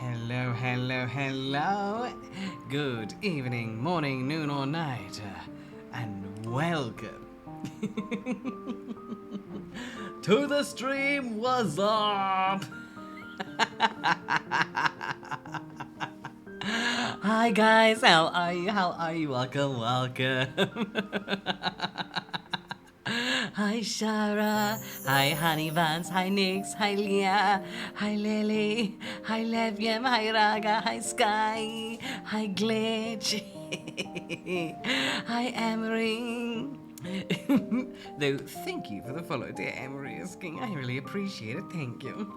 Hello, hello, hello. Good evening, morning, noon, or night, and welcome to the stream. What's up? Hi guys, how are you? How are you? Welcome, welcome. Hi Shara, hi Honey Buns, hi Nix, hi Leah, hi Lily, hi Levium, hi Raga, hi Sky, hi Glitch, hi Emery. Though, thank you for the follow, dear Emery King. I really appreciate it, thank you.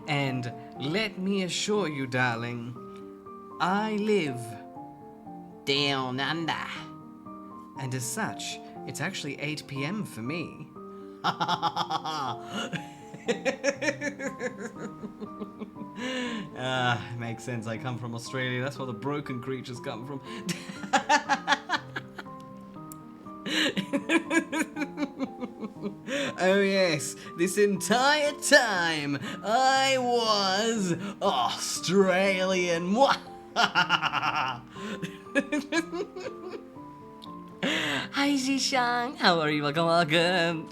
And let me assure you, darling, I live down under. And as such, it's actually 8 p.m. for me. Makes sense. I come from Australia. That's where the broken creatures come from. Oh yes, this entire time I was Australian. Hi Zishang, how are you? Welcome, welcome.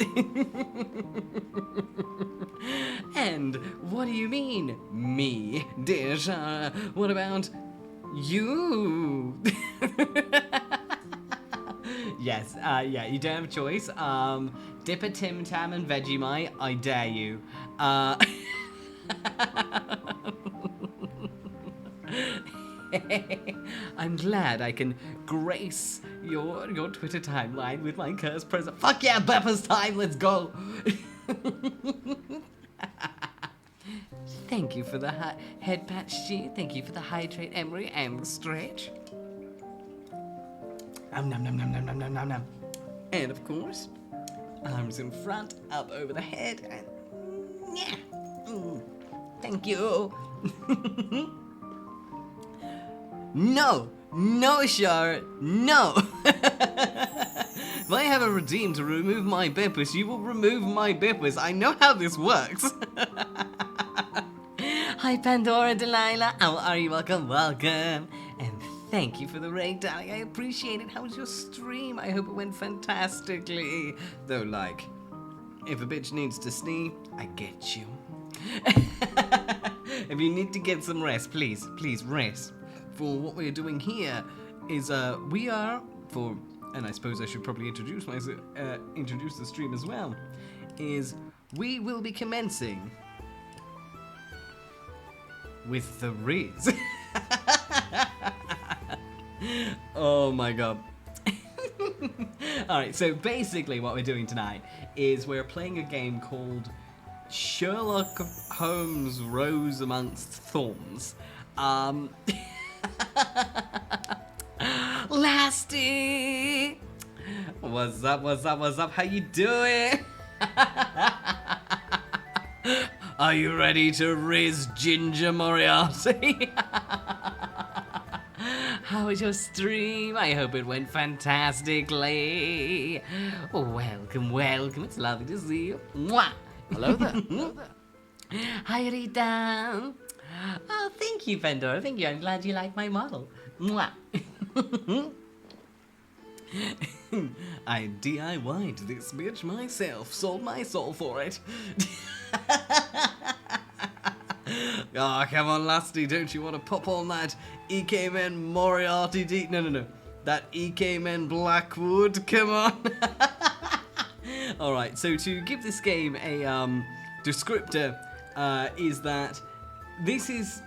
And what do you mean, me, dear Shara? What about you? Yes, yeah, you don't have a choice. Dipper, Tim Tam, and Vegemite, I dare you. I'm glad I can grace your Twitter timeline with my cursed presence. Fuck yeah, Beppa's time, let's go! Thank you for the head patch, G. Thank you for the hydrate, Emery, and the stretch. Nom nom nom nom nom nom nom nom nom. And of course, arms in front, up over the head, and yeah. Thank you. No, no, Shar, no. If I have a redeem to remove my bippus, you will remove my bippus. I know how this works. Hi, Pandora, Delilah. How are you? Welcome, welcome. And thank you for the raid, darling. I appreciate it. How was your stream? I hope it went fantastically. Though, like, if a bitch needs to sneeze, I get you. If you need to get some rest, please rest. For what we're doing here is we are for, and I suppose I should probably introduce the stream as well. Is we will be commencing with the Riz. Oh my god. Alright, so basically what we're doing tonight is we're playing a game called Sherlock Holmes Rose Amongst Thorns. Lasty! What's up, what's up, what's up? How you doing? Are you ready to Riz Ginger Moriarty? How was your stream? I hope it went fantastically. Welcome, welcome. It's lovely to see you. Mwah! Hello there. Hello there. Hi, Rita. Oh, thank you, Pandora. Thank you. I'm glad you like my model. Mwah. I DIY'd this bitch myself. Sold my soul for it. Oh, come on, Lasty. Don't you want to pop on that 𝐄𝐍𝐕𝐓𝐮𝐞𝐫 Moriarty D? No. That 𝐄𝐍𝐕𝐴 Blackwood. Come on. Alright, so to give this game a descriptor, is that this is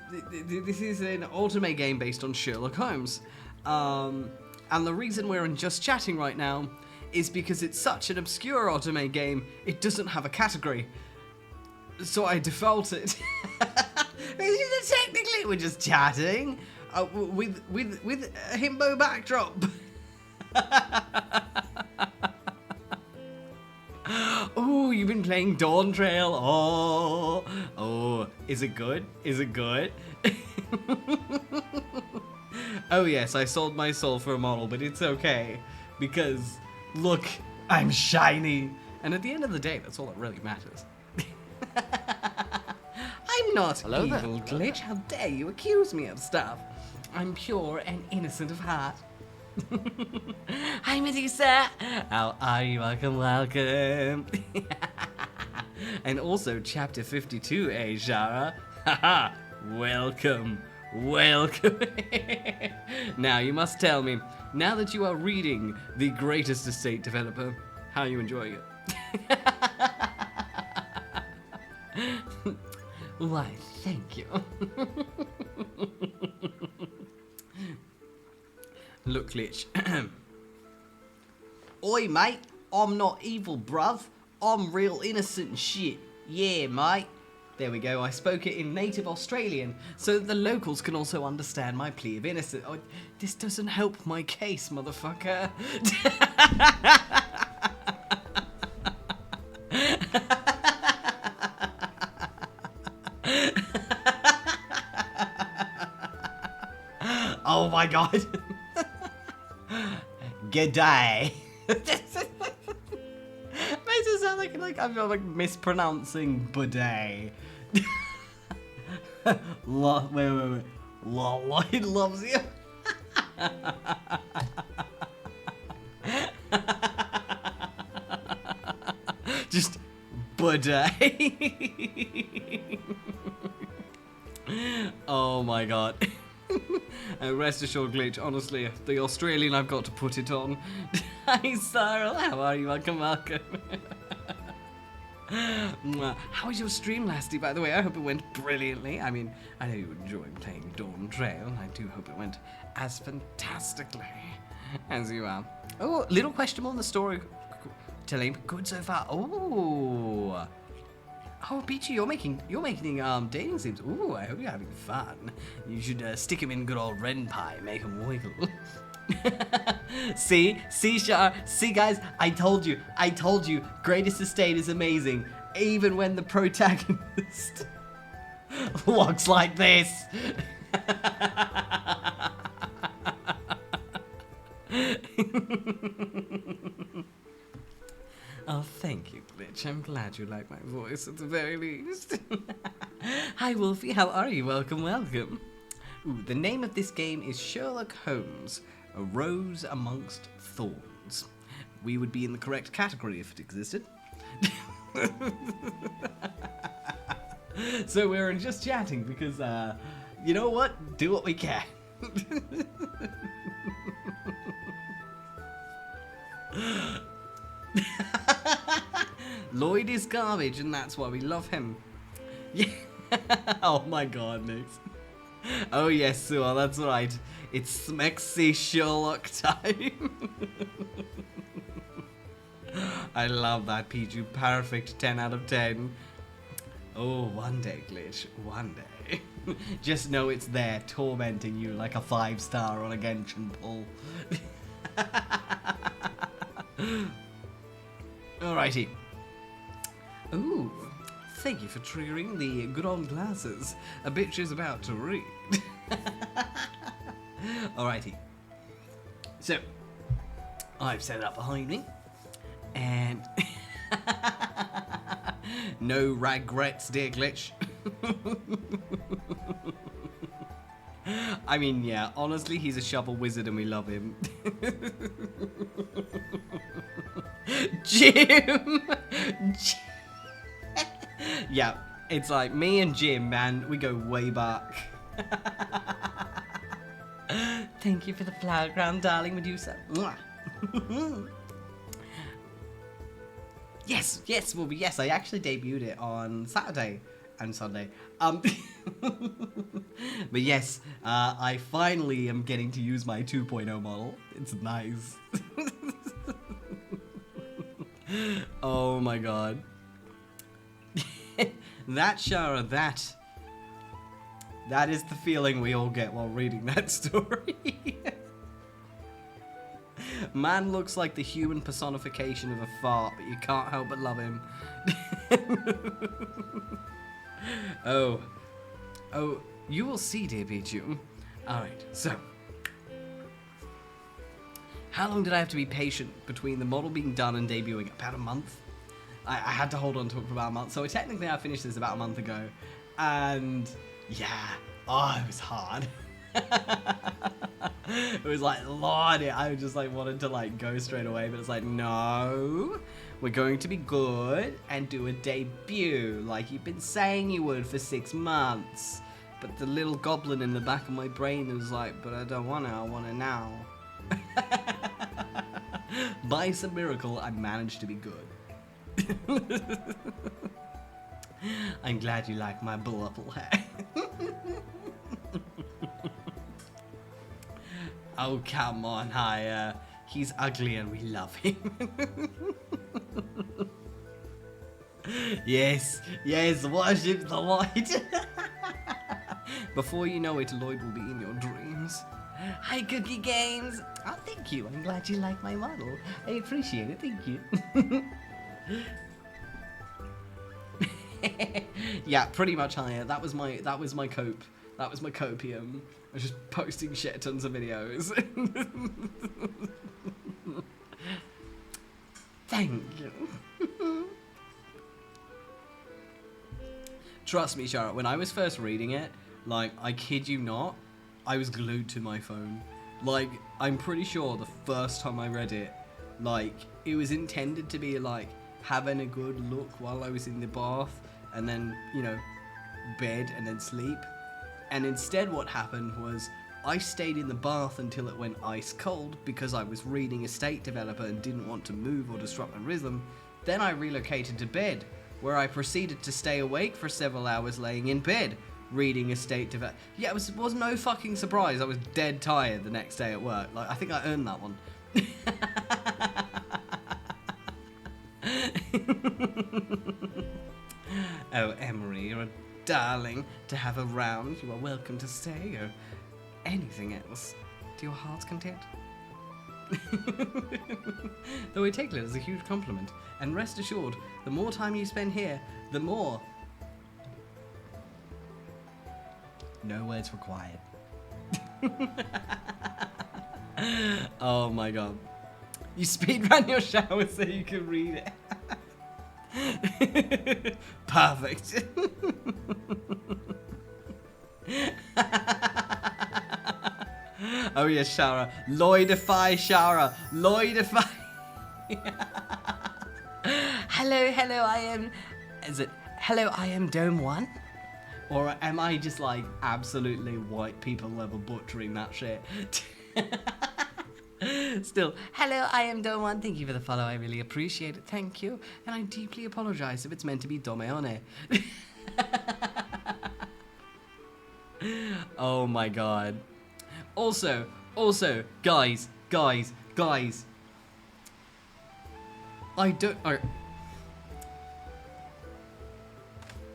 an Otome game based on Sherlock Holmes. And the reason we're just chatting right now is because it's such an obscure Otome game, it doesn't have a category. So I defaulted. Technically, we're just chatting with a himbo backdrop. Oh, you've been playing Dawn Trail. Oh, is it good? Is it good? Oh yes, I sold my soul for a model, but it's okay because look, I'm shiny, and at the end of the day, that's all that really matters. I'm not Hello there. evil, Glitch. How dare you accuse me of stuff? I'm pure and innocent of heart. Hi, Medusa. How are you? Welcome, welcome. And also, chapter 52, Shara? Haha, welcome, welcome. Now, you must tell me, now that you are reading The Greatest Estate Developer, how are you enjoying it? Why, thank you. Look, Glitch. Oi, mate. I'm not evil, bruv. I'm real innocent and shit. Yeah, mate. There we go. I spoke it in native Australian so that the locals can also understand my plea of innocence. Oh, this doesn't help my case, motherfucker. Oh my god. G'day. Makes it sound like I'm like mispronouncing bidet. Wait. Lloyd loves you. Just bidet. Oh my god. Rest assured, Glitch, honestly, the Australian I've got to put it on. Hi, Cyril, how are you? Welcome, welcome. How was your stream last day, by the way? I hope it went brilliantly. I mean, I know you enjoyed playing Dawn Trail. I do hope it went as fantastically as you are. Oh, little questionable in the story. Telling good so far. Oh. Oh, Peachy, you're making dating sims. Ooh, I hope you're having fun. You should stick him in good old Ren Pie, make him wiggle. See, Shar, see, guys, I told you, Greatest Estate is amazing, even when the protagonist walks like this. Oh, thank you, Glitch. I'm glad you like my voice at the very least. Hi, Wolfie. How are you? Welcome, welcome. Ooh, the name of this game is Sherlock Holmes, A Rose Amongst Thorns. We would be in the correct category if it existed. So we're just chatting because, you know what? Do what we can. Lloyd is garbage, and that's why we love him. Yeah. Oh my god, Nix. Oh yes, Sue, that's right. It's Smexy Sherlock time. I love that, Pichu. Perfect 10 out of 10. Oh, one day, Glitch. One day. Just know it's there, tormenting you like a 5-star on a Genshin pull. Alrighty. Ooh, thank you for triggering the good old glasses a bitch is about to read. Alrighty. So, I've set it up behind me, and no regrets, dear Glitch. I mean, yeah, honestly, he's a shovel wizard and we love him. Jim! Yeah, it's like me and Jim, man, we go way back. Thank you for the flower crown, darling Medusa. Yes, Wolby, yes, I actually debuted it on Saturday and Sunday. But yes, I finally am getting to use my 2.0 model. It's nice. Oh my god. That, Shara, that is the feeling we all get while reading that story. Man looks like the human personification of a fart, but you can't help but love him. Oh, you will see, dear Pichu. Alright, so. How long did I have to be patient between the model being done and debuting? About a month. I had to hold on to it for about a month. So technically I finished this about a month ago. And yeah, oh, it was hard. It was like, Lord, I just like wanted to like go straight away, but it's like, no, we're going to be good and do a debut like you've been saying you would for 6 months. But the little goblin in the back of my brain was like, but I don't want it, I want it now. By some miracle, I managed to be good. I'm glad you like my blubble hair. Oh, come on, he's ugly and we love him. Yes, worship the light. Before you know it, Lloyd will be in your dreams. Hi, Cookie Games. Oh, thank you. I'm glad you like my model. I appreciate it. Thank you. Yeah, pretty much higher. That was my cope. That was my copium. I was just posting shit tons of videos. Thank you. Trust me, Charlotte, when I was first reading it, like, I kid you not, I was glued to my phone. Like, I'm pretty sure the first time I read it, like, it was intended to be, like, having a good look while I was in the bath, and then, you know, bed, and then sleep. And instead what happened was, I stayed in the bath until it went ice cold, because I was reading Estate Developer and didn't want to move or disrupt my rhythm. Then I relocated to bed, where I proceeded to stay awake for several hours laying in bed, reading Estate Developer. Yeah, it was no fucking surprise. I was dead tired the next day at work. Like, I think I earned that one. Oh, Emery, you're a darling to have around. You are welcome to stay, or anything else to your heart's content. Though I take it as a huge compliment, and rest assured, the more time you spend here, the more... No words required. Oh my god. You speedrun your shower so you can read it. Perfect. Oh yes, Shara. Lloydify Shara. Lloydify. Hello, I am... Is it... Hello, I am Dome 1? Or am I just like absolutely white people level butchering that shit? Still, hello, I am Dome 1. Thank you for the follow. I really appreciate it. Thank you. And I deeply apologize if it's meant to be Domeone. Oh my god. Also, guys.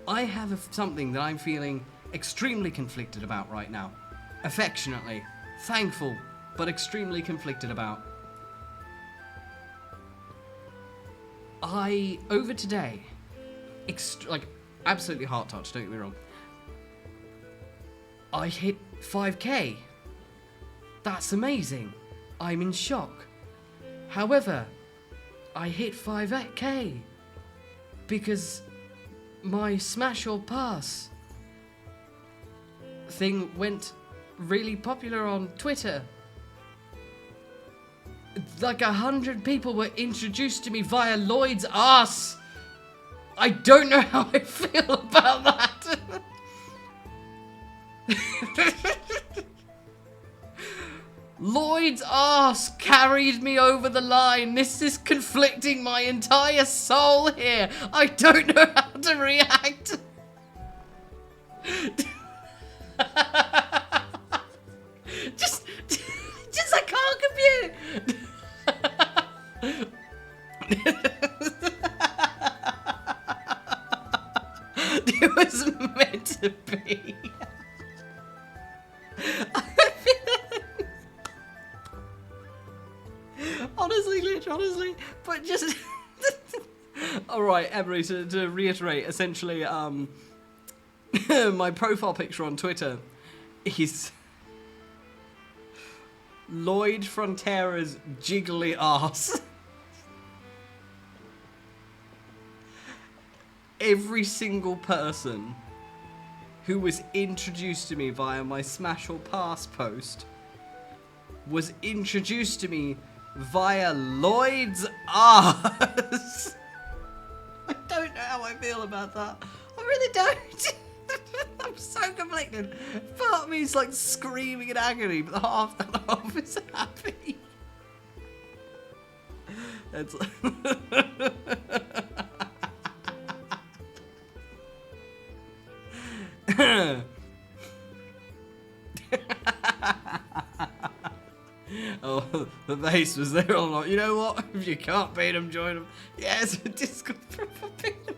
I have something that I'm feeling extremely conflicted about right now. Affectionately. Thankful, but extremely conflicted about. Over today, like, absolutely heart touch, don't get me wrong. I hit 5k. That's amazing. I'm in shock. However, I hit 5k because my smash or pass thing went really popular on Twitter. Like 100 people were introduced to me via Lloyd's ass. I don't know how I feel about that. Lloyd's ass carried me over the line. This is conflicting my entire soul here. I don't know how to react. just I can't compute. It was meant to be. Honestly, but just... Alright, Emery, to reiterate, essentially, my profile picture on Twitter is Lloyd Frontera's jiggly ass. Every single person who was introduced to me via my Smash or Pass post was introduced to me via Lloyd's arse. I don't know how I feel about that. I really don't. I'm so conflicted. Part of me is like screaming in agony, but the half is happy. It's oh, the base was there or not. You know what? If you can't beat them, join them. Yeah, it's a Discord profile picture.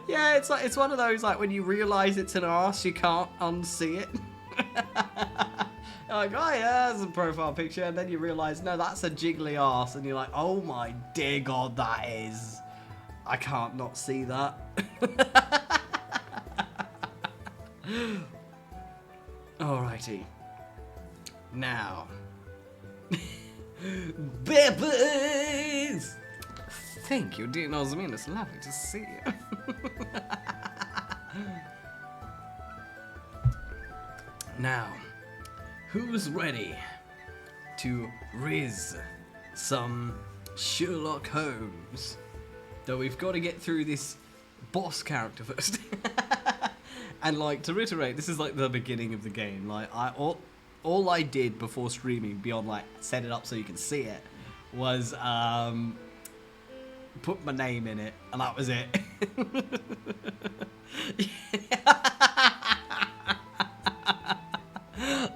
Yeah, it's one of those like when you realise it's an arse, you can't unsee it. You're like, oh yeah, that's a profile picture, and then you realise no, that's a jiggly arse, and you're like, oh my dear God, that is. I can't not see that. Alrighty. Now. Babies! Thank you, dear Nosmin. It's lovely to see you. Now, who's ready to Rizz some Sherlock Holmes? Though we've got to get through this boss character first. And like, to reiterate, this is like the beginning of the game. Like, all I did before streaming, beyond like set it up so you can see it, was put my name in it, and that was it.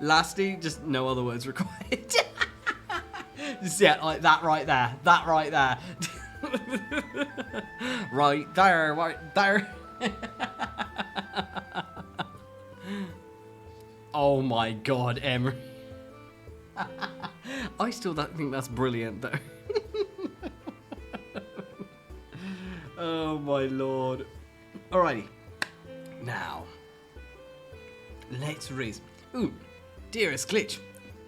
Lasty, just no other words required. Just yeah, like that right there, that right there. Right there, right there. Oh my God, Emery. I still don't think that's brilliant though. Oh my Lord. Alrighty. Now, let's Rizz. Ooh, dearest glitch.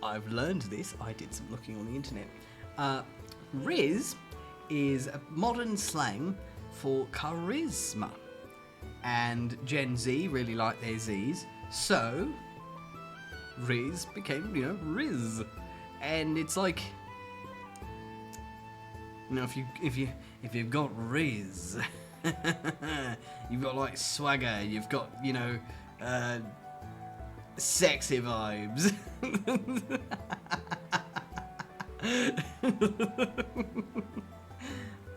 I've learned this. I did some looking on the internet. Rizz is a modern slang for charisma. And Gen Z really like their Z's. So, Rizz became, you know, Rizz. And it's like, you know, if you've got Rizz, you've got like swagger, you've got, you know, sexy vibes.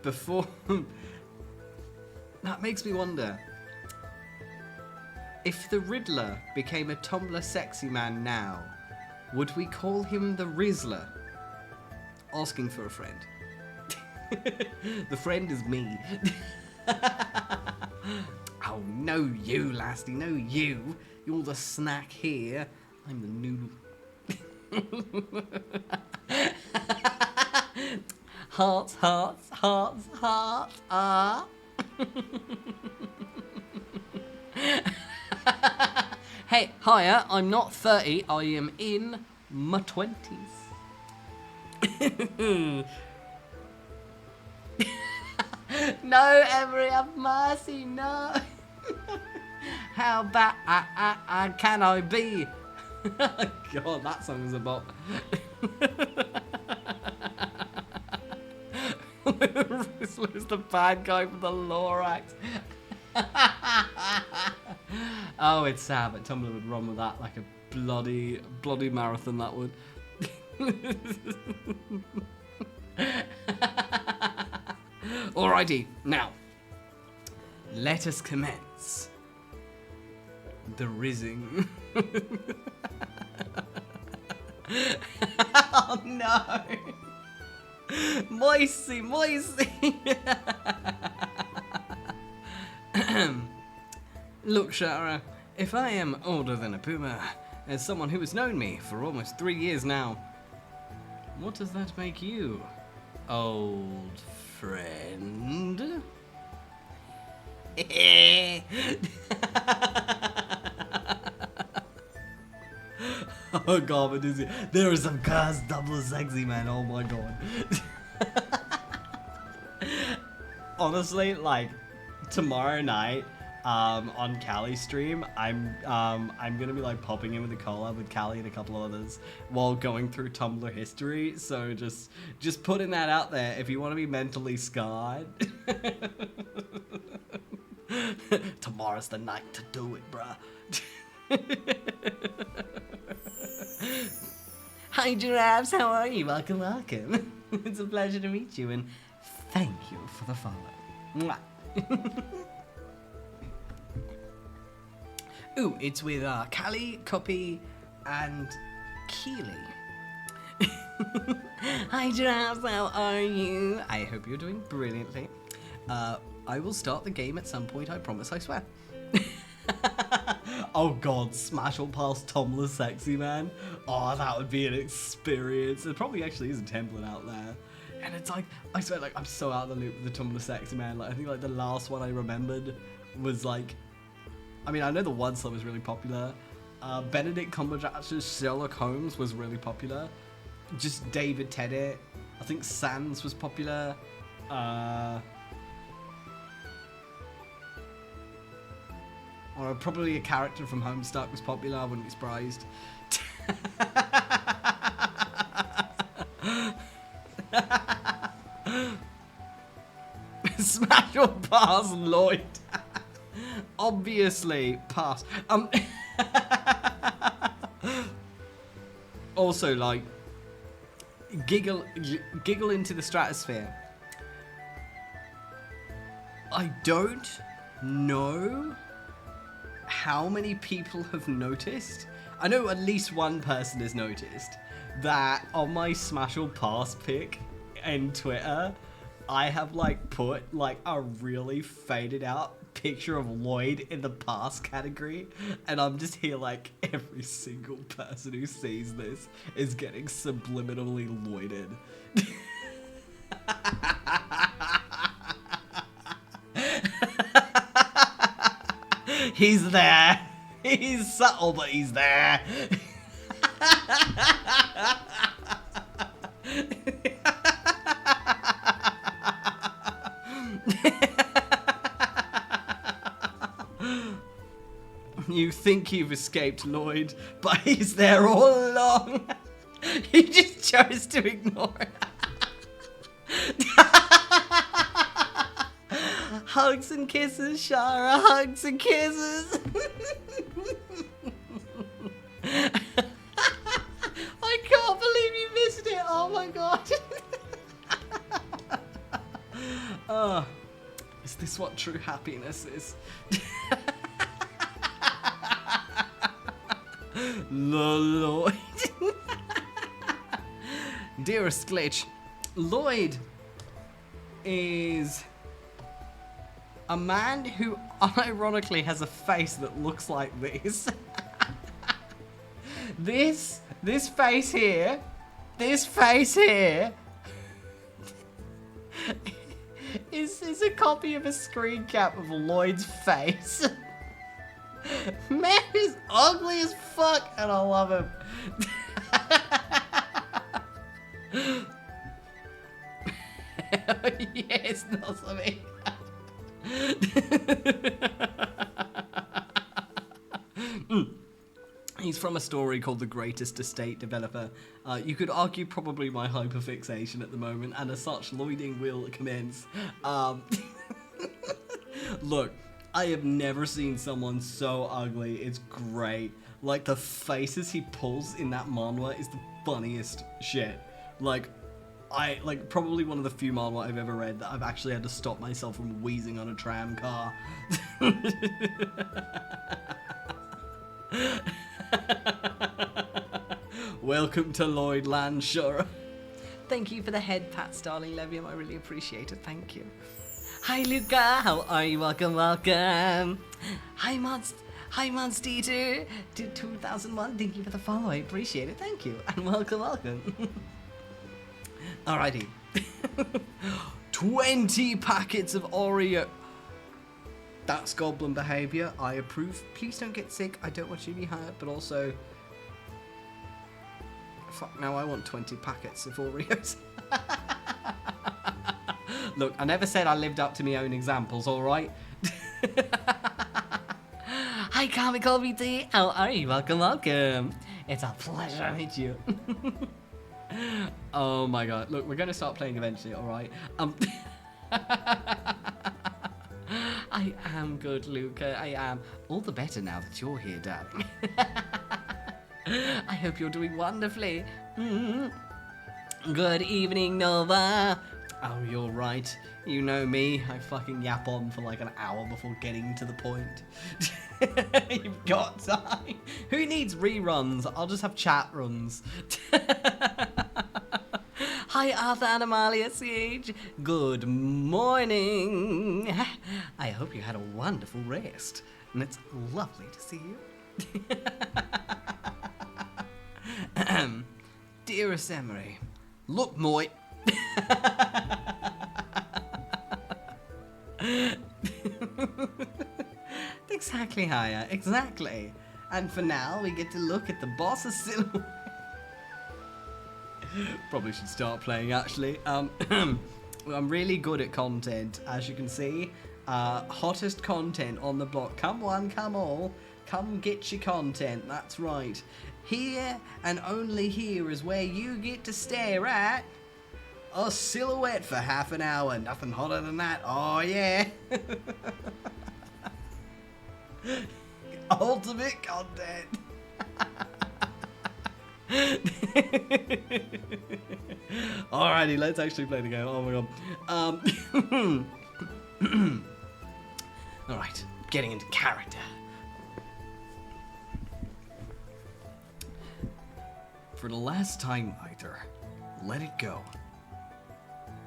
Before that makes me wonder if the Riddler became a Tumblr sexy man now, would we call him the Rizzler? Asking for a friend. The friend is me. Oh, no you, Lasty, no you. You're the snack here. I'm the noodle. Hearts, hearts, hearts, hearts, ah. Hey, hiya, I'm not 30, I am in my 20s. No, Emery, have mercy, no. How bad can I be? God, that song's a bop. Rizzler's the bad guy for the Lorax. Oh, it's sad, but Tumblr would run with that like a bloody marathon, that would. Alrighty, now, let us commence the Rizzing. Oh no! Moisey, moisey! Look, Shara, if I am older than a puma, as someone who has known me for almost 3 years now, what does that make you, old friend? Oh God, but is it? There are some cars double sexy, man. Oh my God. Honestly, like tomorrow night, on Calli's stream. I'm gonna be like popping in with a collab with Calli and a couple of others while going through Tumblr history. So just putting that out there. If you want to be mentally scarred, tomorrow's the night to do it, bruh. Hi giraffes, how are you? Welcome, welcome. It's a pleasure to meet you, and thank you for the follow. Mwah. Ooh, it's with Calli, Copy, and Keely. Hi giraffes, how are you? I hope you're doing brilliantly. I will start the game at some point, I promise, I swear. Oh god, smash or pass Tumblr Sexy, man. Oh, that would be an experience. There probably actually is a template out there. And it's like, I swear, like, I'm so out of the loop with the Tumblr Sexy, man. Like, I think, like, the last one I remembered was, like, I mean, I know the one that was really popular. Benedict Cumberbatch's Sherlock Holmes was really popular. Just David Tennant. I think Sans was popular. Or probably a character from Homestuck was popular, I wouldn't be surprised. Smash or pass, Lloyd? Obviously, pass. Also, like, giggle into the stratosphere. I don't know how many people have noticed. I know at least one person has noticed that on my Smash or Pass pic in Twitter, I have like put like a really faded out picture of Lloyd in the pass category, and I'm just here like every single person who sees this is getting subliminally Lloyded. He's there. He's subtle, but he's there. You think you've escaped Lloyd, but he's there all along. He just chose to ignore it. Hugs and kisses, Shara, hugs and kisses. I can't believe you missed it. Oh my god. Oh, is this what true happiness is? Lloyd. Dearest Glitch, Lloyd is a man who unironically has a face that looks like this. This face here is a copy of a screen cap of Lloyd's face. Man is ugly as fuck, and I love him. Yes, not something. He's from a story called The Greatest Estate Developer. You could argue probably my hyperfixation at the moment, and as such, Lloyding will commence. Look, I have never seen someone so ugly. It's great. Like, the faces he pulls in that manhwa is the funniest shit. Like, probably one of the few manhwa I've ever read that I've actually had to stop myself from wheezing on a tram car. Welcome to Lloyd Land, Shura. Thank you for the head pat, Starling Levium. I really appreciate it. Thank you. Hi, Luca. How are you? Welcome, welcome. Hi, Monster 2001. Thank you for the follow. I appreciate it. Thank you. And welcome, welcome. Alrighty. 20 packets of Oreo. That's goblin behavior. I approve. Please don't get sick. I don't want you to be hurt, but also... Fuck, now I want 20 packets of Oreos. Look, I never said I lived up to my own examples, alright? Hi, 𝐄𝐍𝐕𝐓𝐮𝐞𝐫. How are you? Welcome, welcome. It's a pleasure to meet you. Oh my god. Look, we're going to start playing eventually, alright? I am good, Luca. I am. All the better now that you're here, darling. I hope you're doing wonderfully. Good evening, Nova. Oh, you're right. You know me. I fucking yap on for like an hour before getting to the point. You've got time. Who needs reruns? I'll just have chat runs. Hi, Arthur and Amalia CH. Good morning. I hope you had a wonderful rest, and it's lovely to see you. Dearest Emery, look, Moit. Exactly, Haya. Exactly. And for now, we get to look at the boss's silhouette. Probably should start playing, actually. I'm really good at content, as you can see. Hottest content on the block. Come one, come all. Come get your content. That's right. Here and only here is where you get to stare at a silhouette for half an hour. Nothing hotter than that. Oh, yeah. Ultimate content. Alrighty, let's actually play the game. Oh my god. Alright, getting into character. For the last time, Arthur, let it go.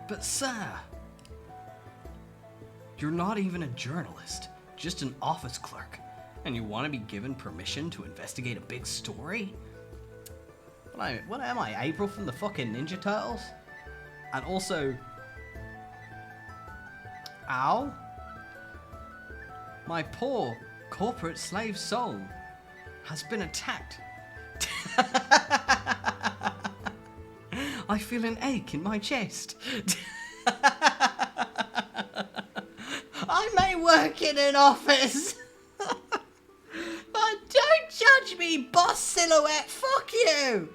But sir, you're not even a journalist, just an office clerk, and you want to be given permission to investigate a big story? What am I, April from the fucking Ninja Turtles? And also, ow, my poor corporate slave soul has been attacked. I feel an ache in my chest. I may work in an office, but don't judge me, boss silhouette. Fuck you.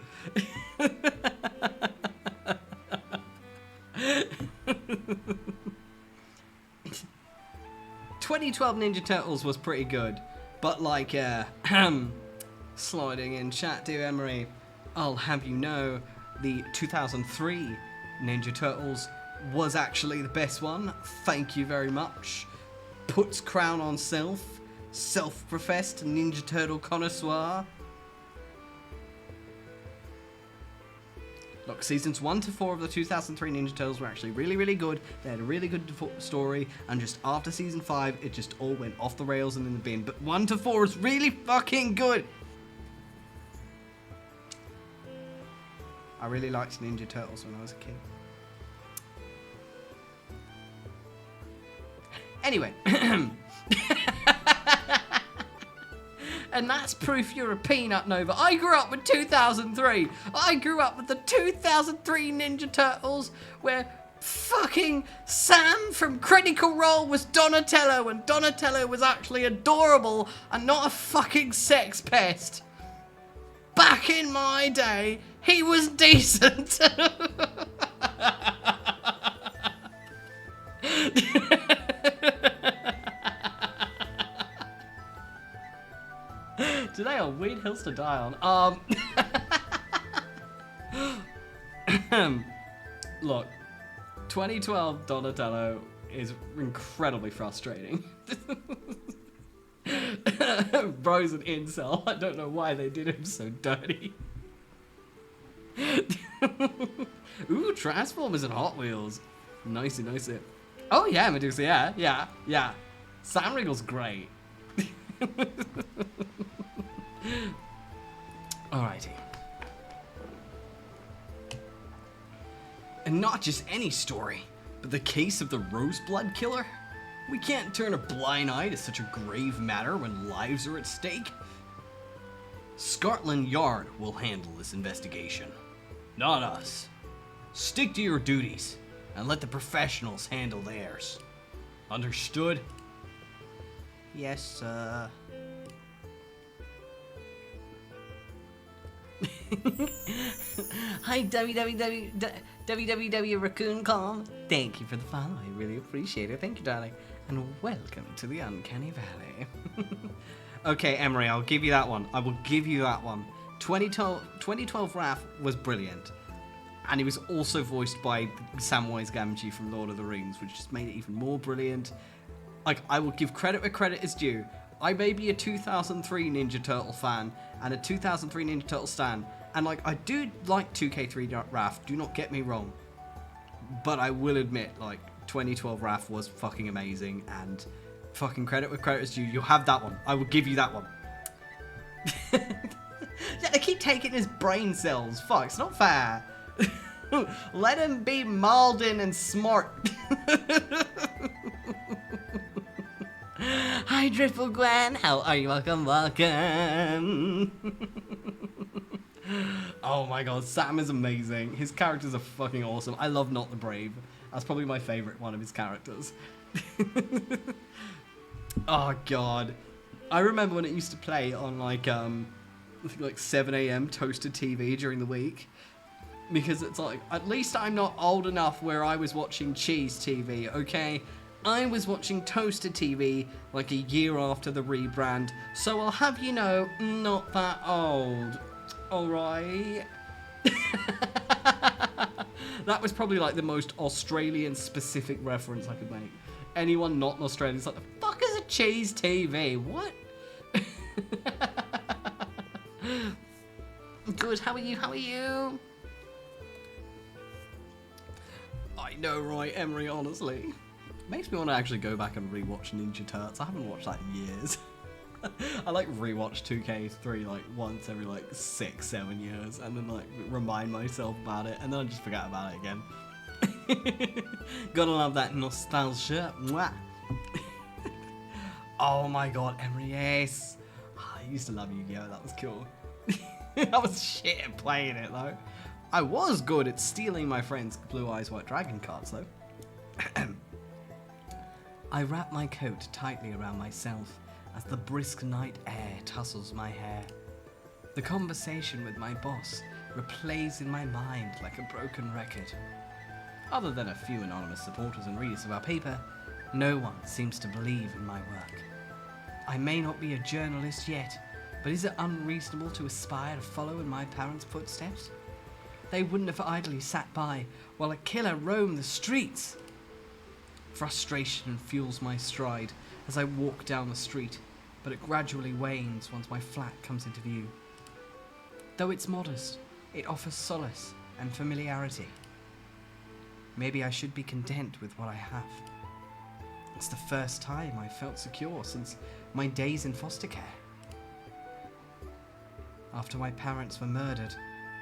2012 Ninja Turtles was pretty good, but like, sliding in chat, dear Emery, I'll have you know, the 2003 Ninja Turtles was actually the best one. Thank you very much. Puts crown on self. Self-professed Ninja Turtle connoisseur. Look, seasons 1 to 4 of the 2003 Ninja Turtles were actually really, really good. They had a really good story, and just after season 5, it just all went off the rails and in the bin. But 1 to 4 is really fucking good. I really liked Ninja Turtles when I was a kid. Anyway. And that's proof you're a peanut, Nova. I grew up with 2003. I grew up with the 2003 Ninja Turtles, where fucking Sam from Critical Role was Donatello, and Donatello was actually adorable and not a fucking sex pest. Back in my day, he was decent. Today are weird hills to die on. Look, 2012 Donatello is incredibly frustrating. Bro's an incel. I don't know why they did him so dirty. Ooh, Transformers and Hot Wheels. Nicey, nicey. Oh yeah, Medusa, yeah. Sam Riegel's great. Alrighty. And not just any story, but the case of the Roseblood Killer? We can't turn a blind eye to such a grave matter when lives are at stake. Scotland Yard will handle this investigation, not us. Stick to your duties and let the professionals handle theirs. Understood? Yes, sir. Hi, 𝐄𝐍𝐕𝐓𝐮𝐞𝐫. Thank you for the follow. I really appreciate it. Thank you, darling. And welcome to the Uncanny Valley. Okay, Emery, I'll give you that one. I will give you that one. 2012 Raph was brilliant. And he was also voiced by Samwise Gamgee from Lord of the Rings, which just made it even more brilliant. Like, I will give credit where credit is due. I may be a 2003 Ninja Turtle fan and a 2003 Ninja Turtle stan. And, like, I do like 2K3 Raph, do not get me wrong. But I will admit, like, 2012 Raph was fucking amazing. And fucking credit where credit is due. You'll have that one. I will give you that one. Yeah, they keep taking his brain cells. Fuck, it's not fair. Let him be Malden and smart. Hi, Driftful Gwen. How are you? Welcome, welcome. Oh my god, Sam is amazing. His characters are fucking awesome. I love Not the Brave. That's probably my favorite one of his characters. Oh god. I remember when it used to play on like 7 AM toasted TV during the week. Because it's like, at least I'm not old enough where I was watching Cheese TV, okay? I was watching Toasted TV like a year after the rebrand, so I'll have you know, not that old. Alright? That was probably like the most Australian specific reference I could make. Anyone not in Australia is like, the fuck is a Cheese TV? What? Good, how are you? How are you? I know, right, Emery, honestly. Makes me want to actually go back and rewatch Ninja Turtles. I haven't watched that in years. I like rewatch 2K3 like once every like 6-7 years and then like remind myself about it and then I just forget about it again. Gotta love that nostalgia. Mwah. Oh my god, Emery, yes. Oh, I used to love Yu-Gi-Oh! That was cool. I was shit at playing it though. I was good at stealing my friend's Blue Eyes White Dragon cards, though. I wrap my coat tightly around myself as the brisk night air tussles my hair. The conversation with my boss replays in my mind like a broken record. Other than a few anonymous supporters and readers of our paper, no one seems to believe in my work. I may not be a journalist yet, but is it unreasonable to aspire to follow in my parents' footsteps? They wouldn't have idly sat by while a killer roamed the streets. Frustration fuels my stride as I walk down the street, but it gradually wanes once my flat comes into view. Though it's modest, it offers solace and familiarity. Maybe I should be content with what I have. It's the first time I felt secure since my days in foster care. After my parents were murdered,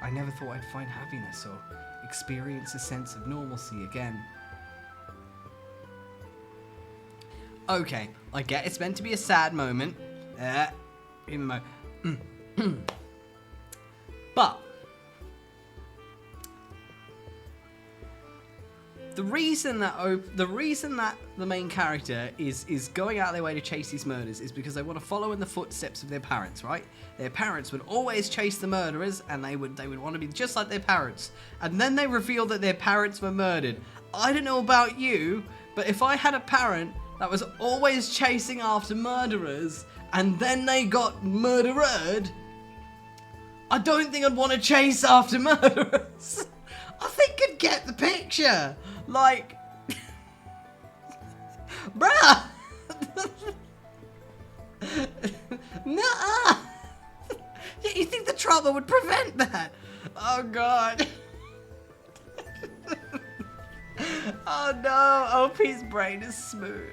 I never thought I'd find happiness or experience a sense of normalcy again. Okay, I get it's meant to be a sad moment. But the reason that the main character is going out of their way to chase these murders is because they want to follow in the footsteps of their parents, right? Their parents would always chase the murderers, and they would want to be just like their parents. And then they reveal that their parents were murdered. I don't know about you, but if I had a parent that was always chasing after murderers, and then they got murdered, I don't think I'd want to chase after murderers. I think I'd get the picture. Like, bruh. Nuh-uh. You think the trauma would prevent that? Oh god. Oh no, OP's brain is smooth.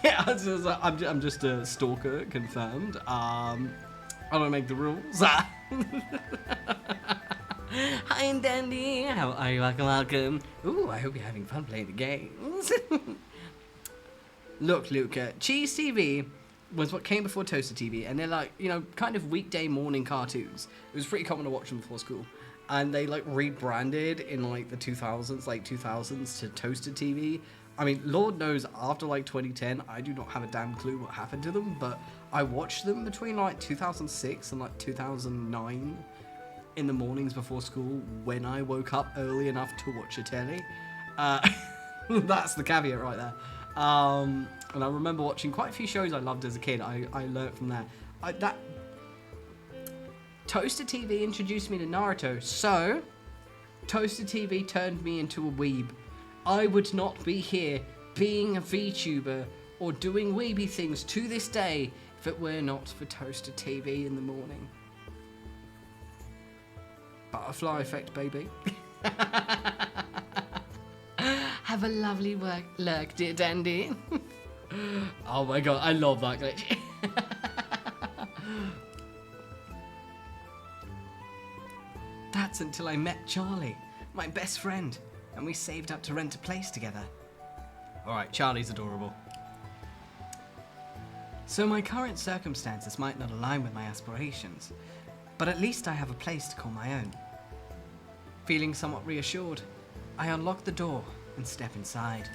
Yeah, I'm just a stalker, confirmed. I don't make the rules. Hi, Dandy. How are you? Welcome, welcome. Ooh, I hope you're having fun playing the games. Look, Luca, Cheese TV was what came before Toaster TV, and they're like, you know, kind of weekday morning cartoons. It was pretty common to watch them before school. And they like rebranded in like the 2000s, late 2000s to Toasted TV. I mean, Lord knows after like 2010, I do not have a damn clue what happened to them, but I watched them between like 2006 and like 2009 in the mornings before school when I woke up early enough to watch a telly. That's the caveat right there. And I remember watching quite a few shows I loved as a kid. I learnt from that. That Toaster TV introduced me to Naruto, so Toaster TV turned me into a weeb. I would not be here being a VTuber or doing weeby things to this day if it were not for Toaster TV in the morning. Butterfly effect, baby. Have a lovely lurk, dear dandy. Oh my god, I love that glitch. That's until I met Charlie, my best friend, and we saved up to rent a place together. Alright, Charlie's adorable. So my current circumstances might not align with my aspirations, but at least I have a place to call my own. Feeling somewhat reassured, I unlock the door and step inside.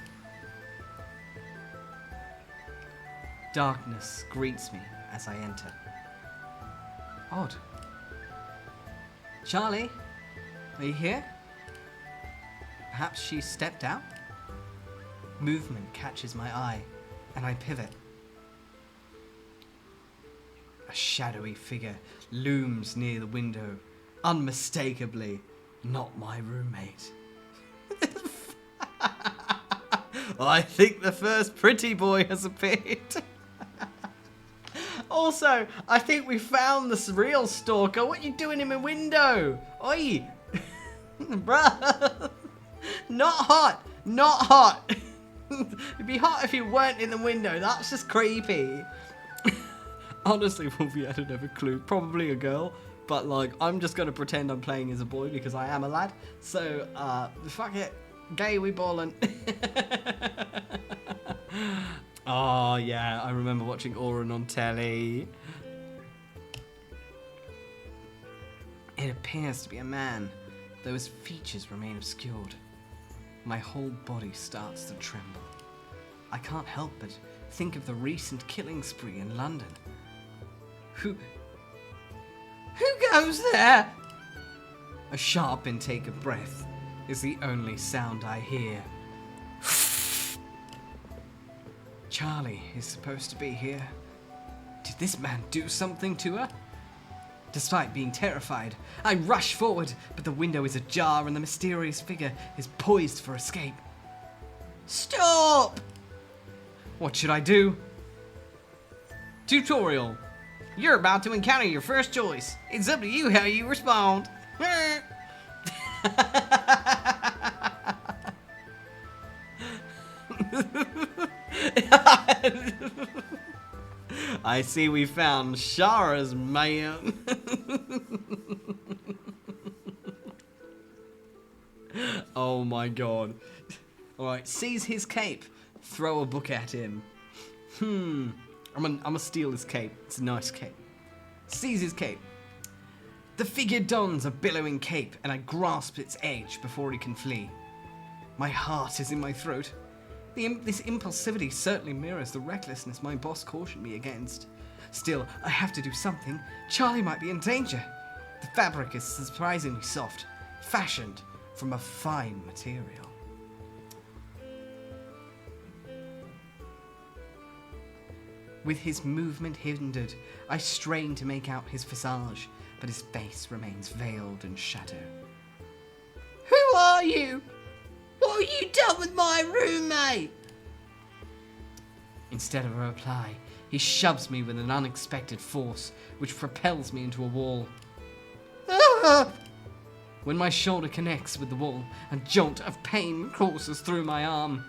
Darkness greets me as I enter. Odd. Charlie, are you here? Perhaps she stepped out? Movement catches my eye, and I pivot. A shadowy figure looms near the window, unmistakably not my roommate. I think the first pretty boy has appeared. Also, I think we found this real stalker. What you doing in my window? Oi! Bruh! Not hot! Not hot! It'd be hot if you weren't in the window. That's just creepy. Honestly, Wolfie, I don't have a clue. Probably a girl. But, like, I'm just going to pretend I'm playing as a boy because I am a lad. So, fuck it. Gay, we ballin'. Oh, yeah. I remember watching Auron on telly. It appears to be a man, though his features remain obscured. My whole body starts to tremble. I can't help but think of the recent killing spree in London. Who goes there? A sharp intake of breath is the only sound I hear. Charlie is supposed to be here. Did this man do something to her? Despite being terrified, I rush forward, but the window is ajar and the mysterious figure is poised for escape. Stop! What should I do? Tutorial. You're about to encounter your first choice. It's up to you how you respond. I see we found Shara's man. Oh my god. Alright, seize his cape. Throw a book at him. I'm gonna steal his cape. It's a nice cape. Seize his cape. The figure dons a billowing cape, and I grasp its edge before he can flee. My heart is in my throat. This impulsivity certainly mirrors the recklessness my boss cautioned me against. Still, I have to do something. Charlie might be in danger. The fabric is surprisingly soft, fashioned from a fine material. With his movement hindered, I strain to make out his visage, but his face remains veiled in shadow. Who are you? What have you done with my roommate? Instead of a reply, he shoves me with an unexpected force, which propels me into a wall. Ah! When my shoulder connects with the wall, a jolt of pain courses through my arm.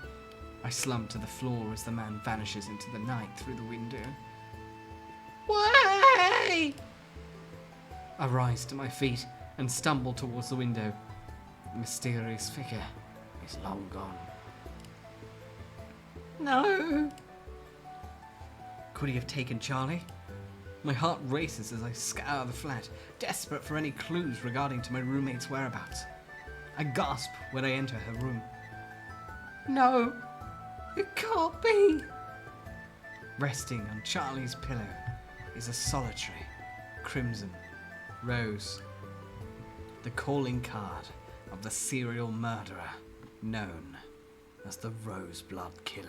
I slump to the floor as the man vanishes into the night through the window. Why? I rise to my feet and stumble towards the window. The mysterious figure is long gone. No. Could he have taken Charlie? My heart races as I scour the flat, desperate for any clues regarding to my roommate's whereabouts. I gasp when I enter her room. No, it can't be. Resting on Charlie's pillow is a solitary crimson rose, the calling card of the serial murderer known as the Roseblood Killer.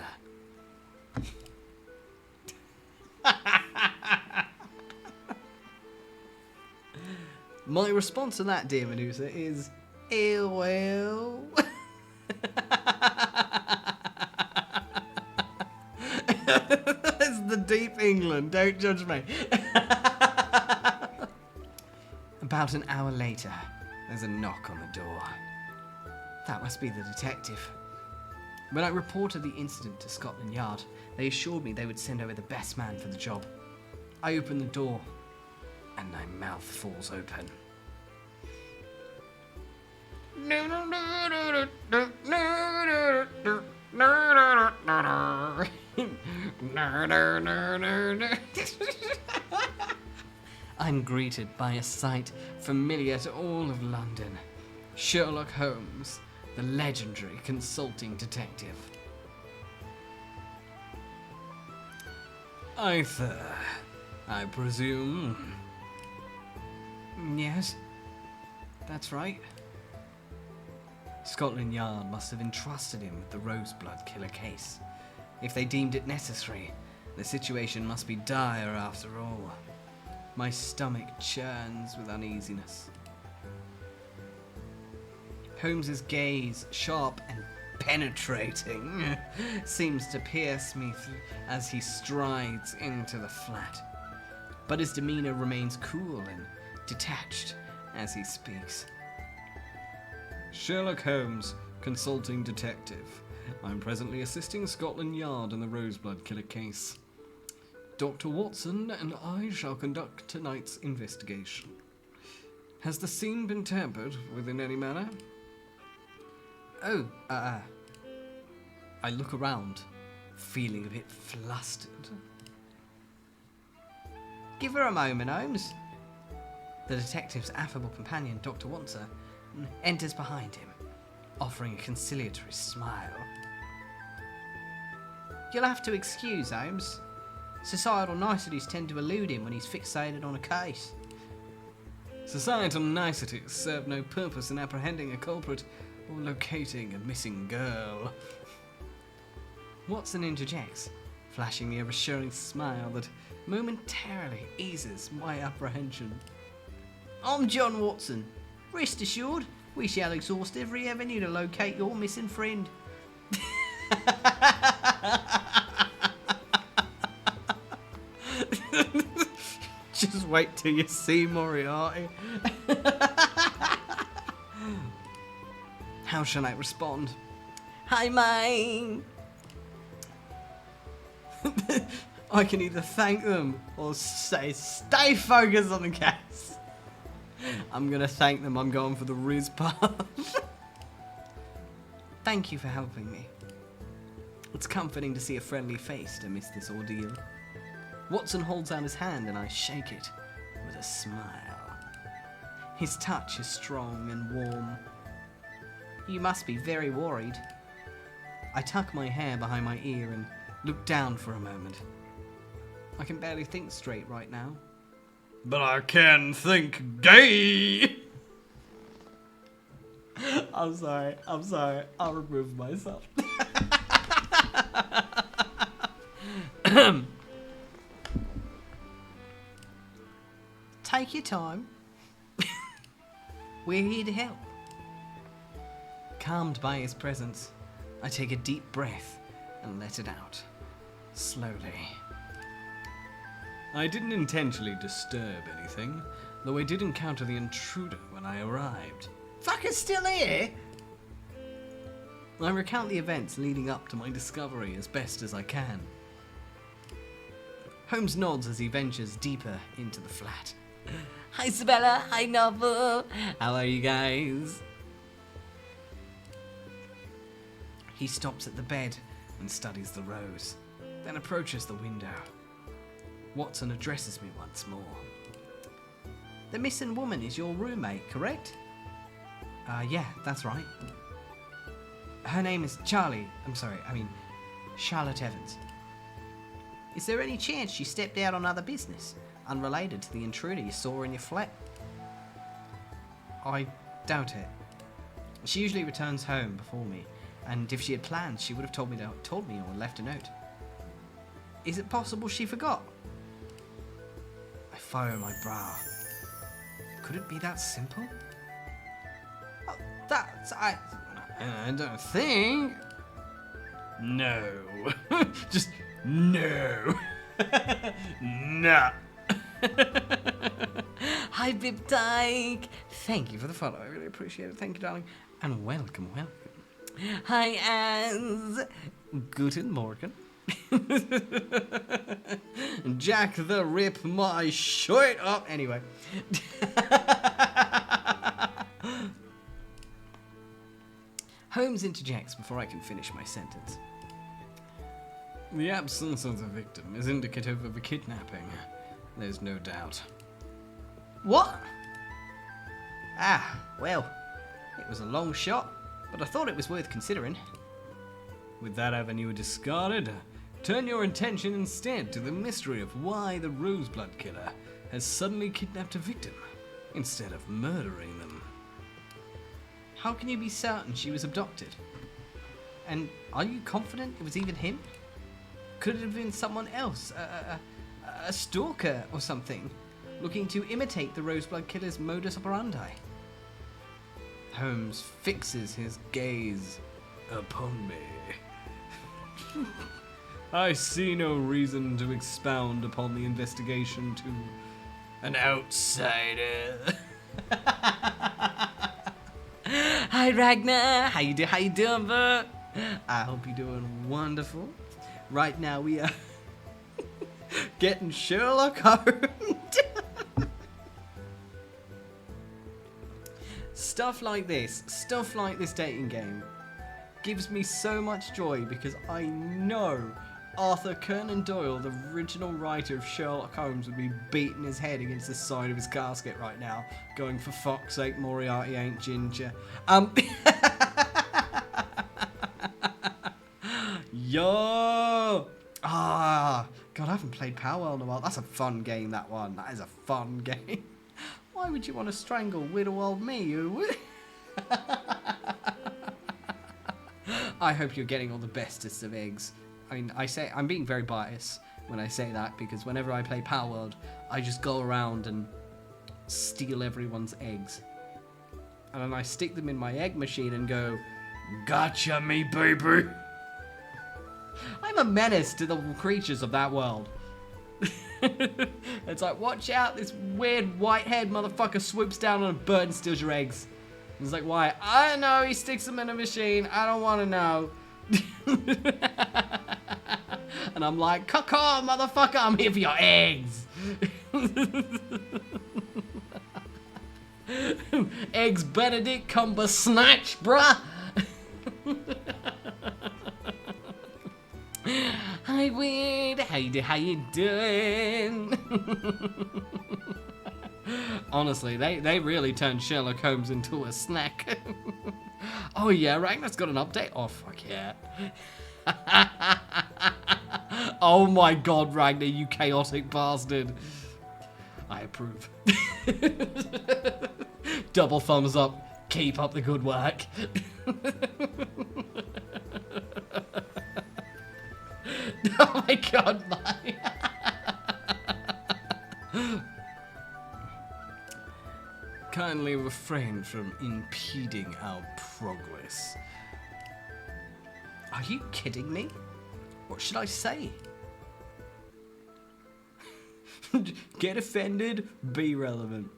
My response to that, dear Medusa, is, ew, well. That's the deep England, don't judge me. About an hour later, there's a knock on the door. That must be the detective. When I reported the incident to Scotland Yard, they assured me they would send over the best man for the job. I open the door, and my mouth falls open. I'm greeted by a sight familiar to all of London. Sherlock Holmes, the legendary consulting detective. Arthur, I presume. Yes, that's right. Scotland Yard must have entrusted him with the Roseblood Killer case. If they deemed it necessary, the situation must be dire after all. My stomach churns with uneasiness. Holmes's gaze, sharp and penetrating, seems to pierce me as he strides into the flat. But his demeanor remains cool and detached as he speaks. Sherlock Holmes, consulting detective. I'm presently assisting Scotland Yard in the Roseblood Killer case. Dr. Watson and I shall conduct tonight's investigation. Has the scene been tampered with in any manner? Oh, I look around, feeling a bit flustered. Give her a moment, Holmes. The detective's affable companion, Dr. Watson, enters behind him, offering a conciliatory smile. You'll have to excuse Holmes. Societal niceties tend to elude him when he's fixated on a case. Societal niceties serve no purpose in apprehending a culprit or locating a missing girl. Watson interjects, flashing me a reassuring smile that momentarily eases my apprehension. I'm John Watson. Rest assured, we shall exhaust every avenue to locate your missing friend. Just wait till you see Moriarty. How shall I respond? Hi, mate. I can either thank them or say, stay focused on the case. I'm gonna thank them. I'm going for the Riz part. Thank you for helping me. It's comforting to see a friendly face amidst this ordeal. Watson holds out his hand and I shake it with a smile. His touch is strong and warm. You must be very worried. I tuck my hair behind my ear and look down for a moment. I can barely think straight right now. But I can think gay! I'm sorry. I'll remove myself. Take your time. We're here to help. Calmed by his presence, I take a deep breath and let it out. Slowly. I didn't intentionally disturb anything, though I did encounter the intruder when I arrived. Fucker's still here? I recount the events leading up to my discovery as best as I can. Holmes nods as he ventures deeper into the flat. Hi, Isabella. Hi, Novel. How are you guys? He stops at the bed and studies the rose, then approaches the window. Watson addresses me once more. The missing woman is your roommate, correct? Yeah, that's right. Her name is Charlotte Evans. Is there any chance she stepped out on other business? unrelated to the intruder you saw in your flat? I doubt it. She usually returns home before me, and if she had plans, she would have told me or left a note. Is it possible she forgot? I furrow my brow. Could it be that simple? Oh, I don't think. No. Just no. Nah. Hi, Bib Dyke. Thank you for the follow. I really appreciate it. Thank you, darling. And welcome. Hi, Az. Guten Morgen. Jack the Rip my shirt up. Anyway. Holmes interjects before I can finish my sentence. The absence of the victim is indicative of a kidnapping. There's no doubt. What? Ah, well, it was a long shot, but I thought it was worth considering. With that avenue discarded, turn your attention instead to the mystery of why the Roseblood Killer has suddenly kidnapped a victim, instead of murdering them. How can you be certain she was abducted? And are you confident it was even him? Could it have been someone else, a stalker or something, looking to imitate the Roseblood Killer's modus operandi? Holmes fixes his gaze upon me. I see no reason to expound upon the investigation to an outsider. Hi Ragnar, how you doing, bro? I hope you're doing wonderful. Right now we are getting Sherlock home. Stuff like this dating game gives me so much joy because I know Arthur Conan Doyle, the original writer of Sherlock Holmes, would be beating his head against the side of his casket right now, going, for fuck's sake, Moriarty ain't ginger. Yo! God, I haven't played Powell in a while. That's a fun game, that one. That is a fun game. Why would you want to strangle widow old me, you? I hope you're getting all the bestest of eggs. I mean, I'm being very biased when I say that, because whenever I play Power World, I just go around and steal everyone's eggs. And then I stick them in my egg machine and go, gotcha me, baby! I'm a menace to the creatures of that world. It's like, watch out, this weird white-haired motherfucker swoops down on a bird and steals your eggs. It's like, why? I don't know, he sticks them in a machine, I don't want to know. And I'm like, caw, motherfucker, I'm here for your eggs. Eggs Benedict Cumbersnatch, bruh. Hi, Weird. How you doing? Honestly, they really turned Sherlock Holmes into a snack. Oh yeah, Ragnar's got an update. Oh fuck yeah. Oh my god, Ragnar, you chaotic bastard. I approve. Double thumbs up. Keep up the good work. Oh my god, my. Kindly refrain from impeding our progress. Are you kidding me? What should I say? Get offended, be relevant.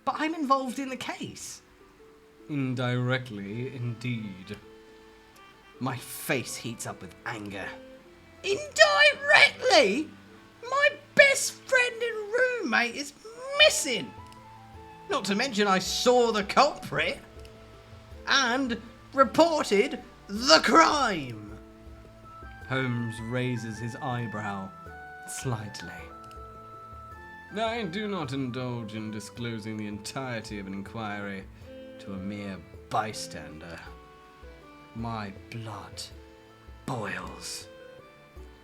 But I'm involved in the case. Indirectly, indeed. My face heats up with anger. Indirectly? My best friend and roommate is missing. Not to mention I saw the culprit and reported the crime. Holmes raises his eyebrow slightly. I do not indulge in disclosing the entirety of an inquiry to a mere bystander. My blood boils.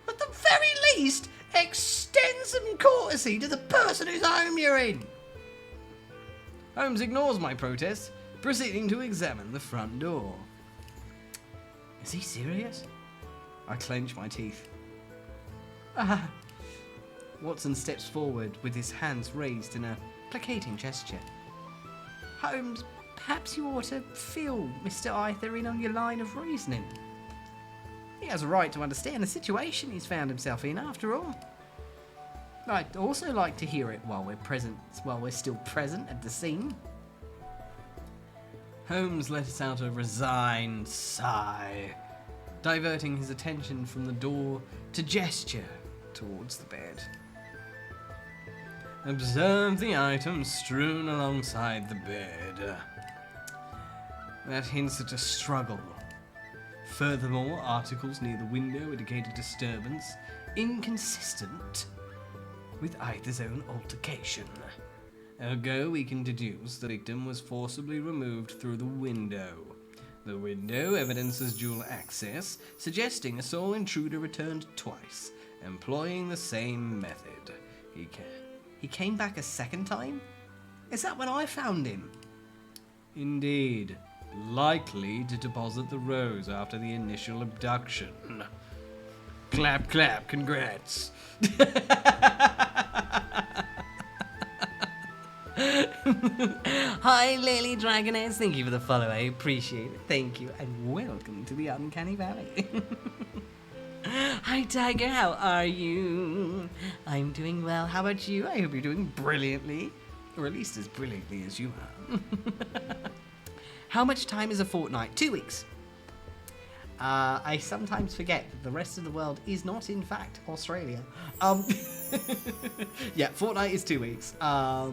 At the very least, Extend some courtesy to the person whose home you're in. Holmes ignores my protest, proceeding to examine the front door. Is he serious? I clench my teeth. Ah. Watson steps forward with his hands raised in a placating gesture. Holmes, perhaps you ought to fill Mr. Arthur in on your line of reasoning. He has a right to understand the situation he's found himself in, after all. I'd also like to hear it while we're still present at the scene. Holmes lets out a resigned sigh, diverting his attention from the door to gesture towards the bed. Observe the items strewn alongside the bed. That hints at a struggle. Furthermore, articles near the window indicate a disturbance inconsistent with either's own altercation. Ergo, we can deduce the victim was forcibly removed through the window. The window evidences dual access, suggesting a sole intruder returned twice, employing the same method. He came back a second time? Is that when I found him? Indeed. Likely to deposit the rose after the initial abduction. Clap, clap, congrats. Hi, Lily Dragoness. Thank you for the follow. I appreciate it. Thank you, and welcome to the Uncanny Valley. Hi, Tiger. How are you? I'm doing well. How about you? I hope you're doing brilliantly, or at least as brilliantly as you are. How much time is a fortnight? 2 weeks. I sometimes forget that the rest of the world is not, in fact, Australia. Yeah, fortnight is 2 weeks. Hi,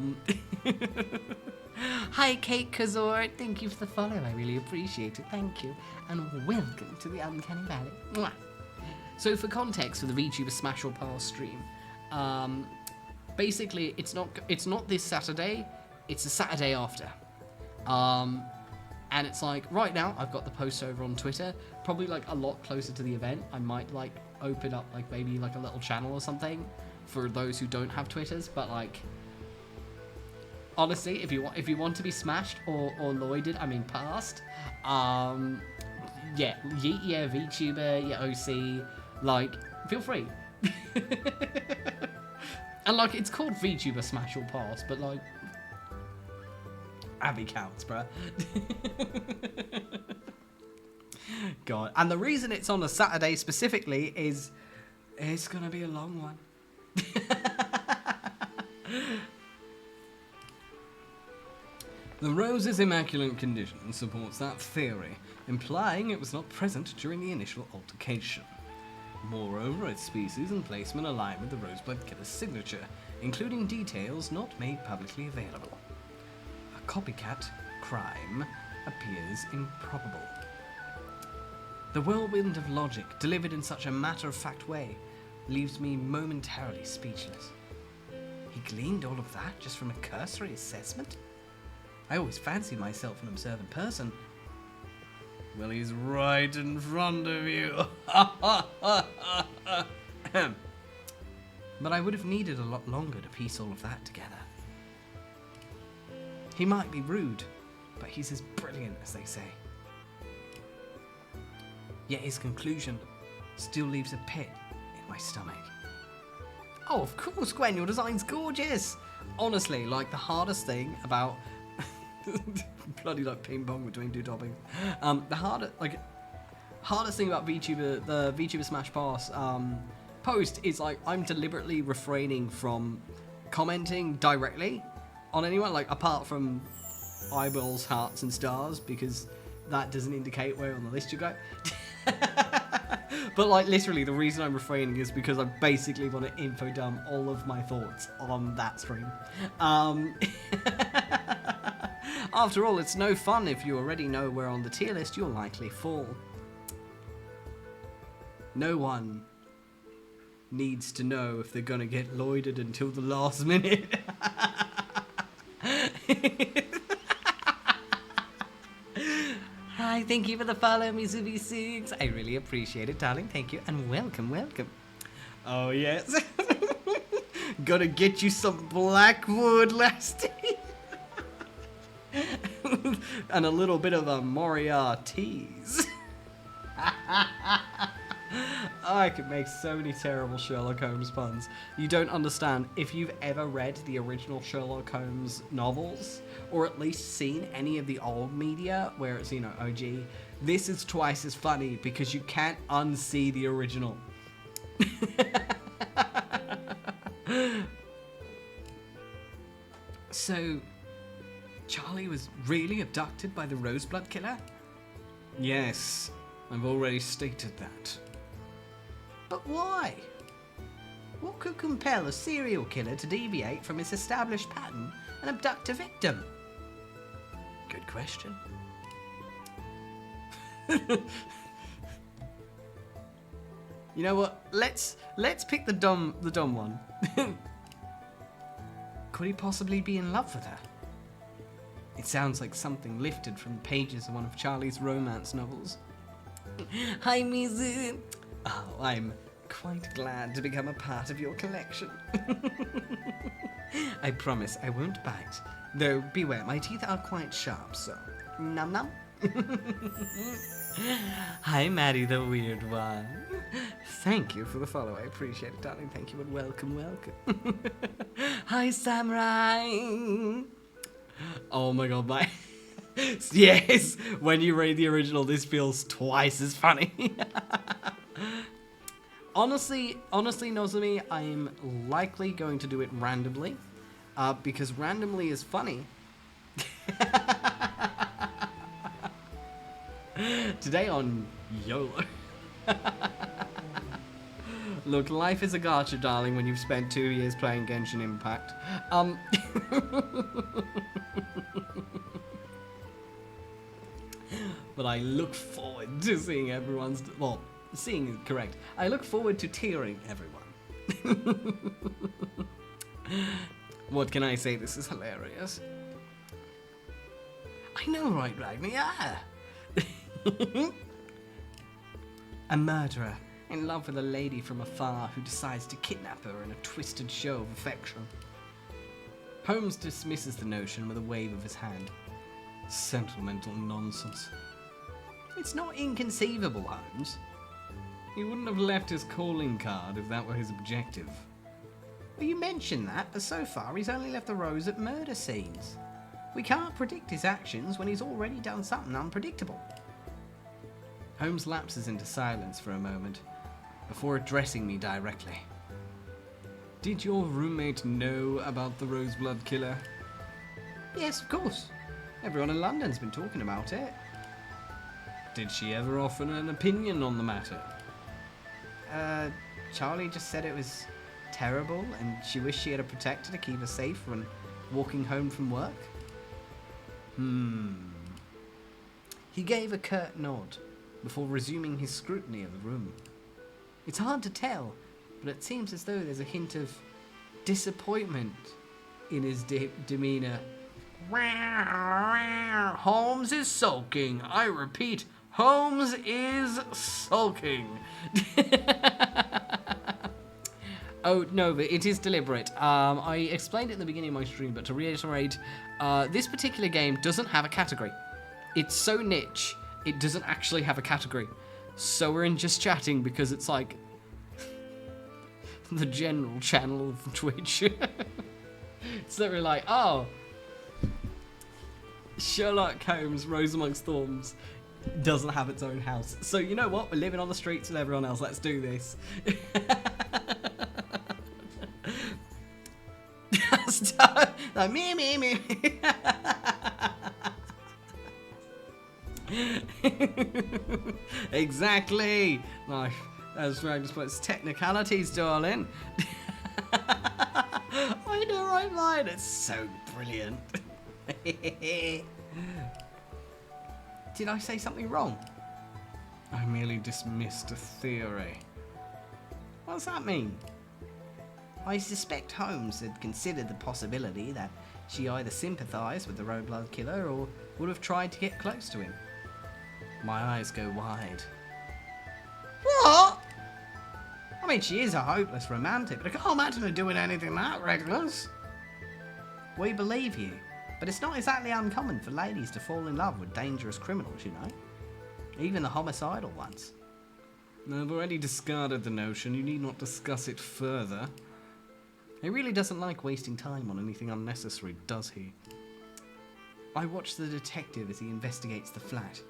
𝐄𝐍𝐕𝐓𝐮𝐞𝐫. Thank you for the follow. I really appreciate it. Thank you. And welcome to the Uncanny Valley. Mwah. So for context for the VTuber Smash or Pass stream, basically it's not this Saturday, it's the Saturday after. And it's like, right now, I've got the post over on Twitter, probably like a lot closer to the event. I might like open up like maybe like a little channel or something for those who don't have Twitters, but like, honestly, if you want to be smashed or lloyded, I mean passed, yeah, yeet your VTuber, your OC, like, feel free. And like, it's called VTuber Smash or Pass, but like, Abby counts, bruh. God. And the reason it's on a Saturday specifically is it's gonna be a long one. The rose's immaculate condition supports that theory, implying it was not present during the initial altercation. Moreover, its species and placement align with the rosebud killer's signature, including details not made publicly available. Copycat crime appears improbable. The whirlwind of logic, delivered in such a matter-of-fact way, leaves me momentarily speechless. He gleaned all of that just from a cursory assessment? I always fancied myself an observant person. Well, he's right in front of you. But I would have needed a lot longer to piece all of that together. He might be rude, but he's as brilliant as they say. Yet his conclusion still leaves a pit in my stomach. Oh, of course, Gwen, your design's gorgeous! Honestly, like, the hardest thing about... bloody, like, ping pong between two topics. The hardest thing about VTuber, the VTuber Smash Pass post is, like, I'm deliberately refraining from commenting directly on anyone, like, apart from eyeballs, hearts, and stars, because that doesn't indicate where on the list you go. But, like, literally, the reason I'm refraining is because I basically want to info dump all of my thoughts on that stream. After all, it's no fun if you already know where on the tier list you'll likely fall. No one needs to know if they're gonna get lloyded until the last minute. Hi, thank you for the follow, Mizubi6. I really appreciate it, darling. Thank you, and welcome, welcome. Oh, yes. Gotta get you some Blackwood, Lasty. And a little bit of a Moriarty's. I could make so many terrible Sherlock Holmes puns. You don't understand. If you've ever read the original Sherlock Holmes novels, or at least seen any of the old media where it's, you know, OG, this is twice as funny because you can't unsee the original. So, Charlie was really abducted by the Roseblood Killer? Yes, I've already stated that. But why? What could compel a serial killer to deviate from his established pattern and abduct a victim? Good question. You know what? Let's pick the dumb one. Could he possibly be in love with her? It sounds like something lifted from the pages of one of Charlie's romance novels. Hi, Mizu. Oh, I'm quite glad to become a part of your collection. I promise I won't bite. Though, beware, my teeth are quite sharp, so... Num num. Hi, Maddie the Weird One. Thank you for the follow. I appreciate it, darling. Thank you and welcome, welcome. Hi, Samurai. Oh my god, my... Yes! When you read the original, this feels twice as funny. Honestly, Nozomi, I'm likely going to do it randomly. Because randomly is funny. Today on YOLO. Look, life is a gacha, darling, when you've spent 2 years playing Genshin Impact. But I look forward to seeing everyone's... Well, seeing is correct. I look forward to tearing everyone. What can I say? This is hilarious. I know, right, Ragnar? Yeah. A murderer in love with a lady from afar who decides to kidnap her in a twisted show of affection. Holmes dismisses the notion with a wave of his hand. Sentimental nonsense. It's not inconceivable, Holmes. He wouldn't have left his calling card if that were his objective. Well, you mentioned that, but so far he's only left the rose at murder scenes. We can't predict his actions when he's already done something unpredictable. Holmes lapses into silence for a moment, before addressing me directly. Did your roommate know about the Roseblood Killer? Yes, of course. Everyone in London's been talking about it. Did she ever offer an opinion on the matter? Charlie just said it was terrible and she wished she had a protector to keep her safe when walking home from work. He gave a curt nod before resuming his scrutiny of the room. It's hard to tell, but it seems as though there's a hint of disappointment in his demeanor. Holmes is sulking. I repeat, Holmes is sulking. Oh, no, but it is deliberate. I explained it at the beginning of my stream, but to reiterate, this particular game doesn't have a category. It's so niche, it doesn't actually have a category. So we're in just chatting because it's like the general channel of Twitch. It's literally like, oh, Sherlock Holmes, Rose Amongst Thorns doesn't have its own house. So you know what? We're living on the streets with everyone else. Let's do this. Like, me. Exactly. Like, as Rag just puts technicalities, darling. I know, right, mine. It's so brilliant. Did I say something wrong? I merely dismissed a theory. What does that mean? I suspect Holmes had considered the possibility that she either sympathised with the Roseblood Killer or would have tried to get close to him. My eyes go wide. What? I mean, she is a hopeless romantic, but I can't imagine her doing anything that reckless. We believe you, but it's not exactly uncommon for ladies to fall in love with dangerous criminals, you know. Even the homicidal ones. I've already discarded the notion. You need not discuss it further. He really doesn't like wasting time on anything unnecessary, does he? I watch the detective as he investigates the flat,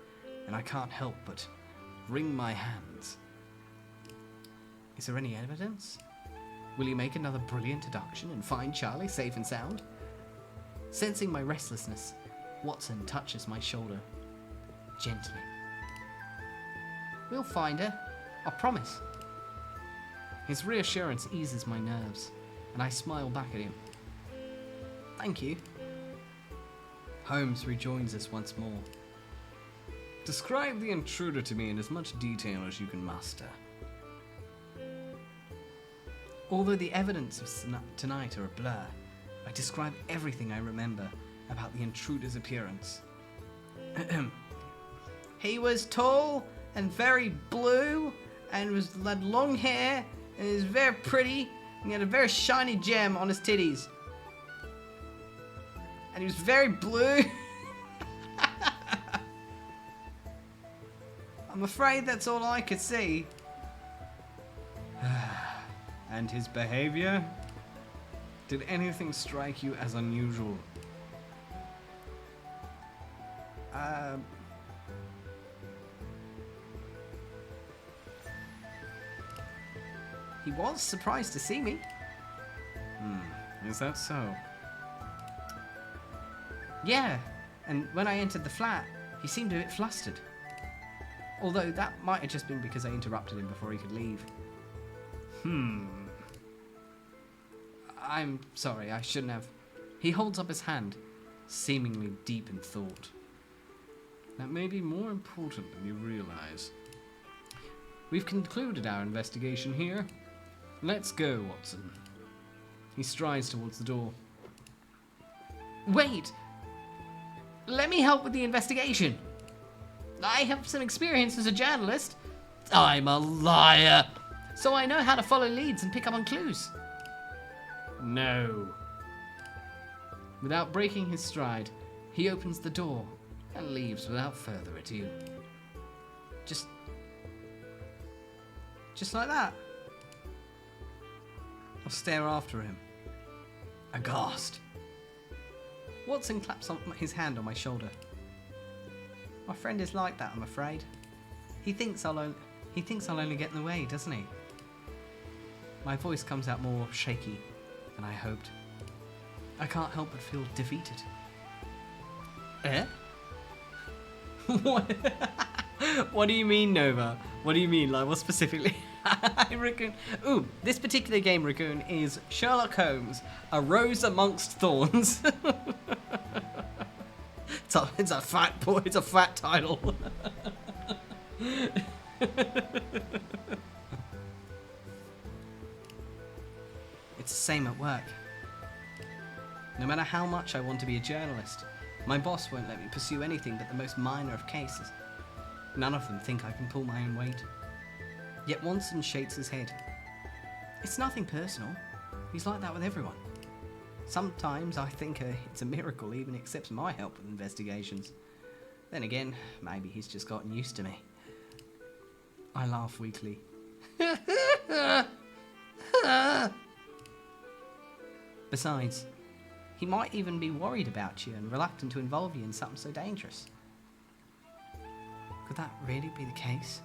and I can't help but wring my hands. Is there any evidence? Will he make another brilliant deduction and find Charlie safe and sound? Sensing my restlessness, Watson touches my shoulder, gently. We'll find her, I promise. His reassurance eases my nerves, and I smile back at him. Thank you. Holmes rejoins us once more. Describe the intruder to me in as much detail as you can muster. Although the evidence of tonight are a blur, I describe everything I remember about the intruder's appearance. He was tall and very blue, and had long hair, and he was very pretty, and he had a very shiny gem on his titties. And he was very blue. I'm afraid that's all I could see. And his behavior? Did anything strike you as unusual? He was surprised to see me. Is that so? Yeah, and when I entered the flat, he seemed a bit flustered. Although that might have just been because I interrupted him before he could leave. I'm sorry, I shouldn't have. He holds up his hand, seemingly deep in thought. That may be more important than you realize. We've concluded our investigation here. Let's go, Watson. He strides towards the door. Wait! Let me help with the investigation. I have some experience as a journalist. I'm a liar. So I know how to follow leads and pick up on clues. No. Without breaking his stride, he opens the door and leaves without further ado. Just like that. I'll stare after him, aghast. Watson claps his hand on my shoulder. My friend is like that, I'm afraid. He thinks I'll only get in the way, doesn't he? My voice comes out more shaky than I hoped. I can't help but feel defeated. Eh? What do you mean, Nova? What do you mean? Like, what specifically? Raccoon. Ooh, this particular game, Raccoon, is Sherlock Holmes, A Rose Amongst Thorns. It's a fat title. It's the same at work. No matter how much I want to be a journalist, my boss won't let me pursue anything but the most minor of cases. None of them think I can pull my own weight. Yet Watson shakes his head. It's nothing personal. He's like that with everyone. Sometimes I think it's a miracle he even accepts my help with investigations. Then again, maybe he's just gotten used to me. I laugh weakly. Besides, he might even be worried about you and reluctant to involve you in something so dangerous. Could that really be the case?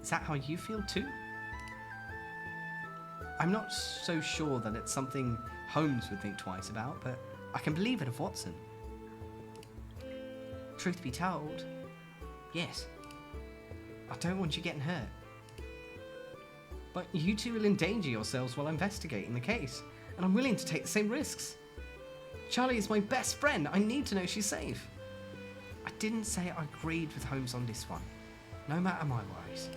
Is that how you feel too? I'm not so sure that it's something Holmes would think twice about, but I can believe it of Watson. Truth be told, yes. I don't want you getting hurt. But you two will endanger yourselves while investigating the case, and I'm willing to take the same risks. Charlie is my best friend. I need to know she's safe. I didn't say I agreed with Holmes on this one, no matter my worries.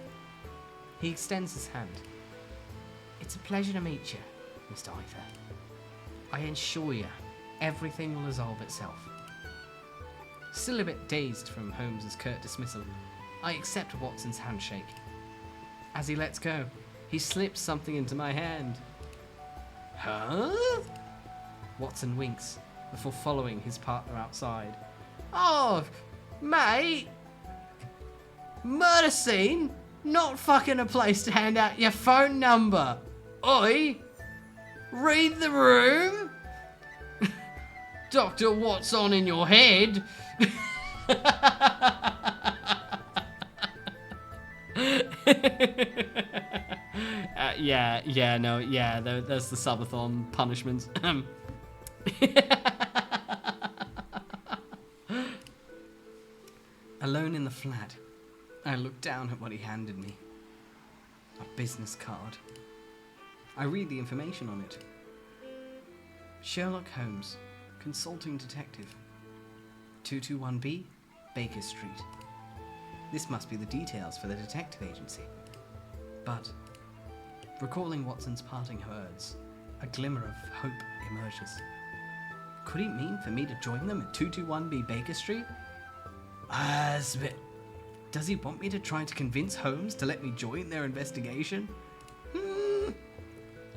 He extends his hand. It's a pleasure to meet you, Mr. Ivor. I assure you, everything will resolve itself. Still a bit dazed from Holmes's curt dismissal, I accept Watson's handshake. As he lets go, he slips something into my hand. Huh? Watson winks before following his partner outside. Oh, mate. Murder scene? Not fucking a place to hand out your phone number. Oi! Read the room? Doctor, what's on in your head? There's the subathon punishment. Alone in the flat, I looked down at what he handed me. A business card. I read the information on it. Sherlock Holmes, Consulting Detective. 221B, Baker Street. This must be the details for the detective agency. But, recalling Watson's parting words, a glimmer of hope emerges. Could it mean for me to join them at 221B Baker Street? Does he want me to try to convince Holmes to let me join their investigation?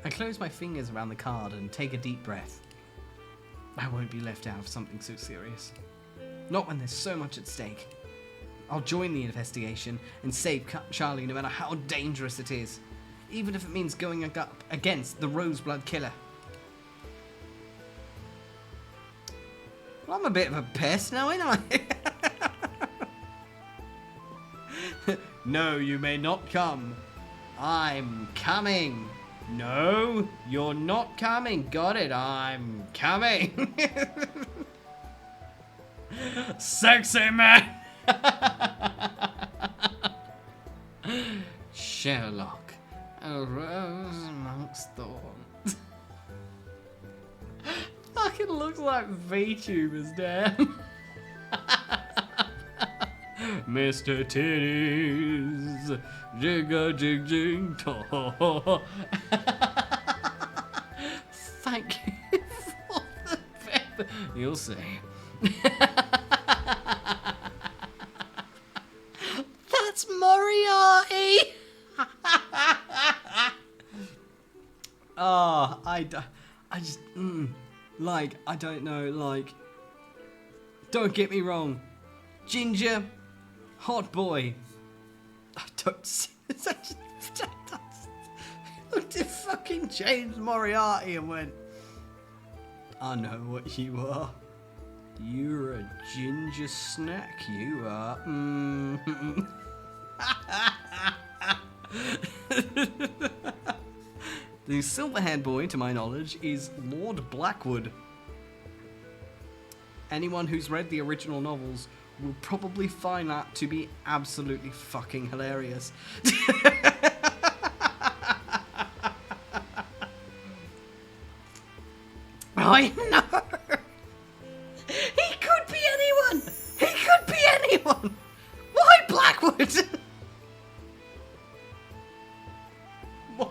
I close my fingers around the card and take a deep breath. I won't be left out of something so serious. Not when there's so much at stake. I'll join the investigation and save Charlie no matter how dangerous it is. Even if it means going up against the Roseblood Killer. Well, I'm a bit of a pest now, ain't I? No, you may not come. I'm coming. No, you're not coming. Got it, I'm coming. Sexy man. Sherlock, a rose amongst thorns. Fucking looks like VTubers, damn. Mr. Titties, jigga jig jig to. Thank you for the pepper. You'll see. That's Moriarty. Oh, I just, I don't know, don't get me wrong. Ginger, hot boy. I don't see this. I just looked at fucking James Moriarty and went, I know what you are. You're a ginger snack, you are. The silver-haired boy, to my knowledge, is Lord Blackwood. Anyone who's read the original novels will probably find that to be absolutely fucking hilarious. I know! He could be anyone! He could be anyone! Why Blackwood? Why?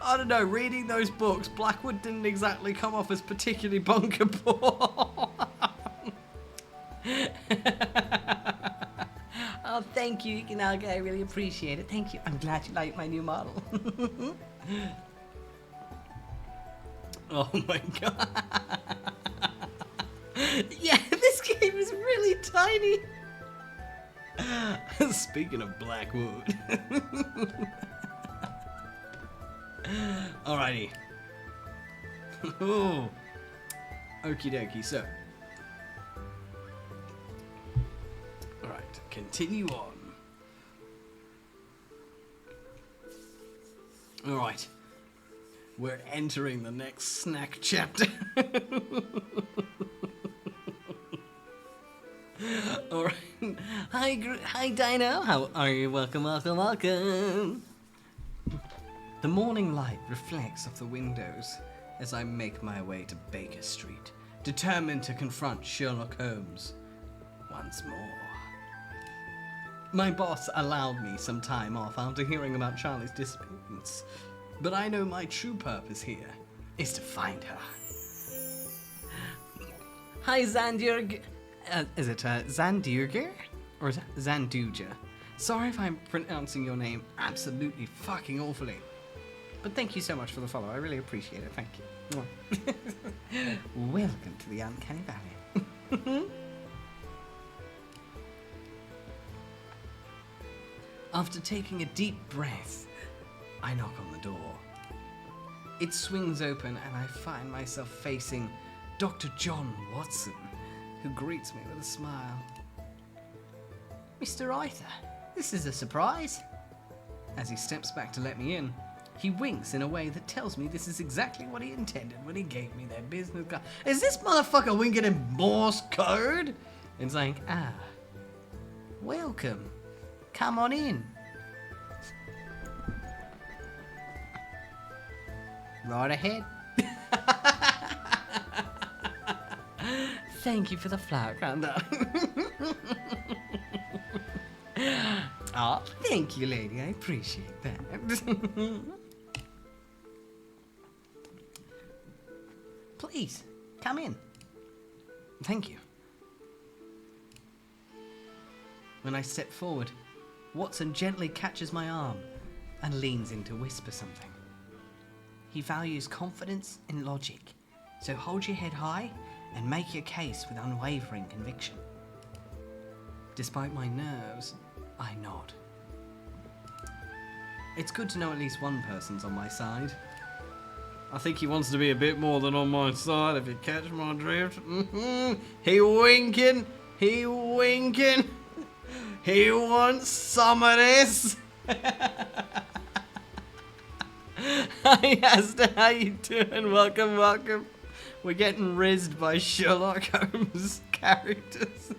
I don't know, reading those books, Blackwood didn't exactly come off as particularly bunkable. Oh, thank you, 𝐿𝐶𝐶. I really appreciate it. Thank you. I'm glad you like my new model. Oh my god. Yeah, this game is really tiny. Speaking of Blackwood. Alrighty. Oh. Okie dokie, so. Alright, continue on. Alright. We're entering the next snack chapter. Alright. Hi, Dino. How are you? Welcome, welcome, welcome. The morning light reflects off the windows as I make my way to Baker Street, determined to confront Sherlock Holmes once more. My boss allowed me some time off after hearing about Charlie's disappearance, but I know my true purpose here is to find her. Hi, Zandurg. Is it Zandurger? Or is it Zanduja? Sorry if I'm pronouncing your name absolutely fucking awfully. But thank you so much for the follow. I really appreciate it. Thank you. Welcome to the Uncanny Valley. After taking a deep breath, I knock on the door. It swings open and I find myself facing Dr. John Watson, who greets me with a smile. Mr. Arthur, this is a surprise. As he steps back to let me in, he winks in a way that tells me this is exactly what he intended when he gave me their business card. Is this motherfucker winking in Morse code? And it's like, welcome. Come on in. Right ahead. Thank you for the flower crown, darling. Oh, thank you, lady. I appreciate that. Please, come in. Thank you. When I step forward, Watson gently catches my arm and leans in to whisper something. He values confidence and logic, so hold your head high and make your case with unwavering conviction. Despite my nerves, I nod. It's good to know at least one person's on my side. I think he wants to be a bit more than on my side, if you catch my drift. He winking, he winking. He wants some of this. Hi, Asta, how you doing? Welcome, welcome. We're getting rizzed by Sherlock Holmes characters.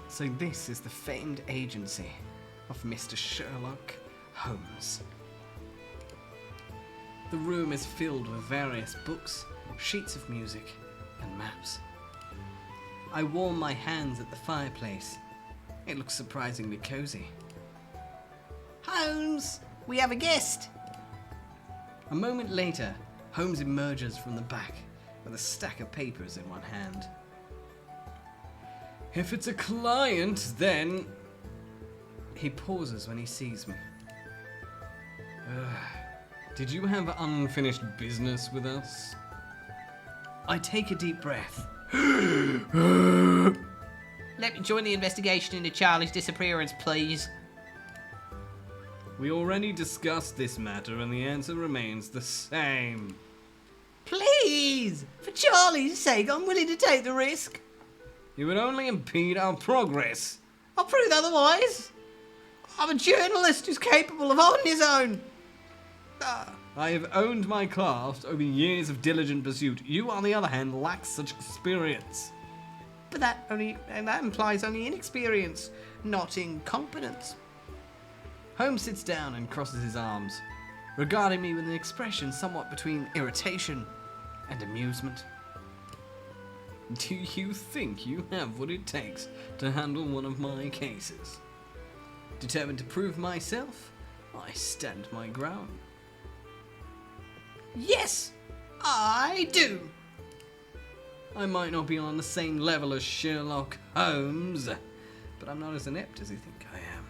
So this is the famed agency of Mr. Sherlock Holmes. The room is filled with various books, sheets of music, and maps. I warm my hands at the fireplace. It looks surprisingly cozy. Holmes, we have a guest. A moment later, Holmes emerges from the back with a stack of papers in one hand. If it's a client, then... He pauses when he sees me. Did you have unfinished business with us? I take a deep breath. Let me join the investigation into Charlie's disappearance, please. We already discussed this matter and the answer remains the same. Please! For Charlie's sake, I'm willing to take the risk. You would only impede our progress. I'll prove otherwise. I'm a journalist who's capable of holding his own. I have owned my craft over years of diligent pursuit. You, on the other hand, lack such experience. But that implies only inexperience, not incompetence. Holmes sits down and crosses his arms, regarding me with an expression somewhat between irritation and amusement. Do you think you have what it takes to handle one of my cases? Determined to prove myself, I stand my ground. Yes, I do. I might not be on the same level as Sherlock Holmes, but I'm not as inept as you think I am.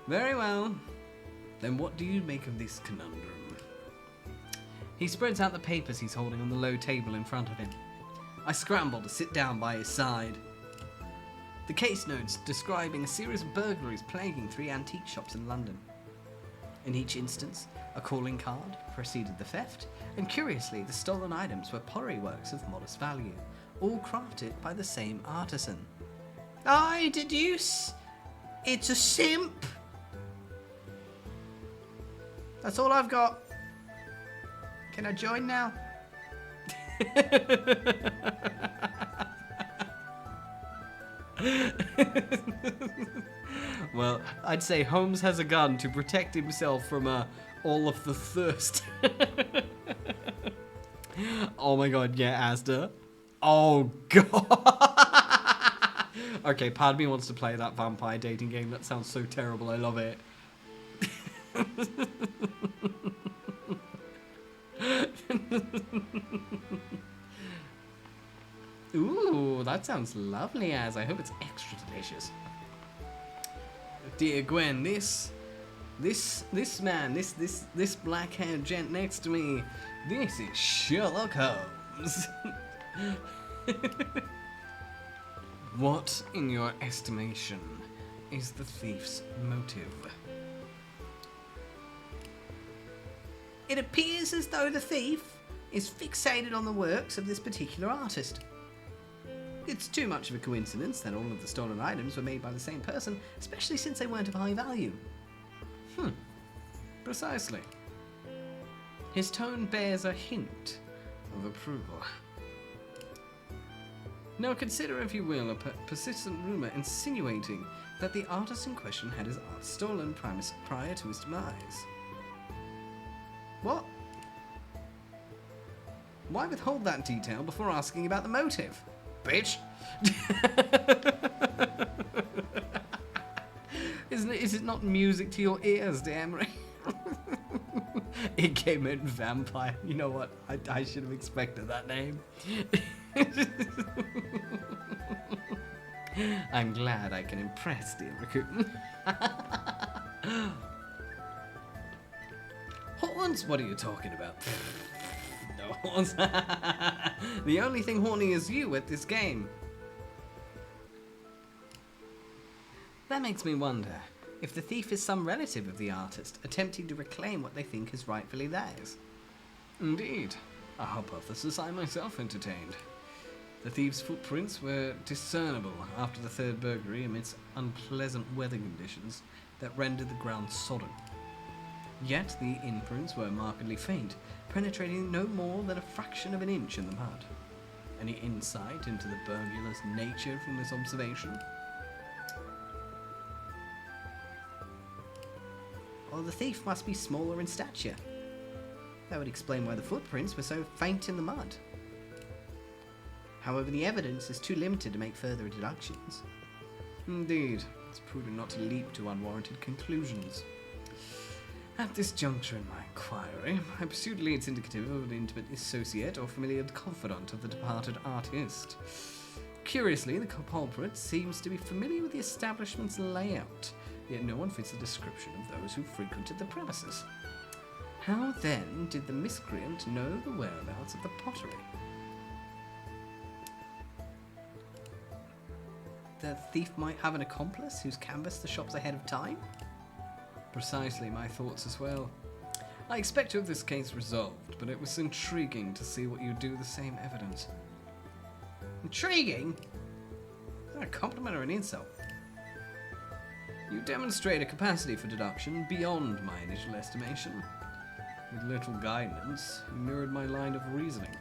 Very well. Then what do you make of this conundrum? He spreads out the papers he's holding on the low table in front of him. I scramble to sit down by his side. The case notes describing a series of burglaries plaguing 3 antique shops in London. In each instance, a calling card preceded the theft, and curiously, the stolen items were pottery works of modest value, all crafted by the same artisan. I deduce it's a simp. That's all I've got. Can I join now? Well, I'd say Holmes has a gun to protect himself from all of the thirst. Oh my god, yeah, Asda. Oh god. Okay, part of me wants to play that vampire dating game. That sounds so terrible. I love it. Ooh, that sounds lovely, Az. I hope it's extra delicious. Dear Gwen, this man, this black-haired gent next to me, this is Sherlock Holmes. What, in your estimation, is the thief's motive? It appears as though the thief is fixated on the works of this particular artist. It's too much of a coincidence that all of the stolen items were made by the same person, especially since they weren't of high value. Precisely. His tone bears a hint of approval. Now consider, if you will, a persistent rumour insinuating that the artist in question had his art stolen prior to his demise. What? Why withhold that detail before asking about the motive? Bitch! Is it not music to your ears, Emery? It came in vampire. You know what? I should have expected that name. I'm glad I can impress, dear recruit. Horns? What are you talking about? No horns. The only thing horny is you at this game. That makes me wonder if the thief is some relative of the artist, attempting to reclaim what they think is rightfully theirs. Indeed. A hypothesis I myself entertained. The thief's footprints were discernible after the third burglary amidst unpleasant weather conditions that rendered the ground sodden. Yet the imprints were markedly faint, penetrating no more than a fraction of an inch in the mud. Any insight into the burglar's nature from this observation? Or the thief must be smaller in stature. That would explain why the footprints were so faint in the mud. However, the evidence is too limited to make further deductions. Indeed, it's prudent not to leap to unwarranted conclusions. At this juncture in my inquiry, I presumably it's indicative of an intimate associate or familiar confidant of the departed artist. Curiously, the culprit seems to be familiar with the establishment's layout, yet no one fits the description of those who frequented the premises. How then did the miscreant know the whereabouts of the pottery? The thief might have an accomplice who's canvassed the shops ahead of time? Precisely my thoughts as well. I expect to have this case resolved, but it was intriguing to see what you do with the same evidence. Intriguing? Is that a compliment or an insult? You demonstrate a capacity for deduction beyond my initial estimation. With little guidance, you mirrored my line of reasoning.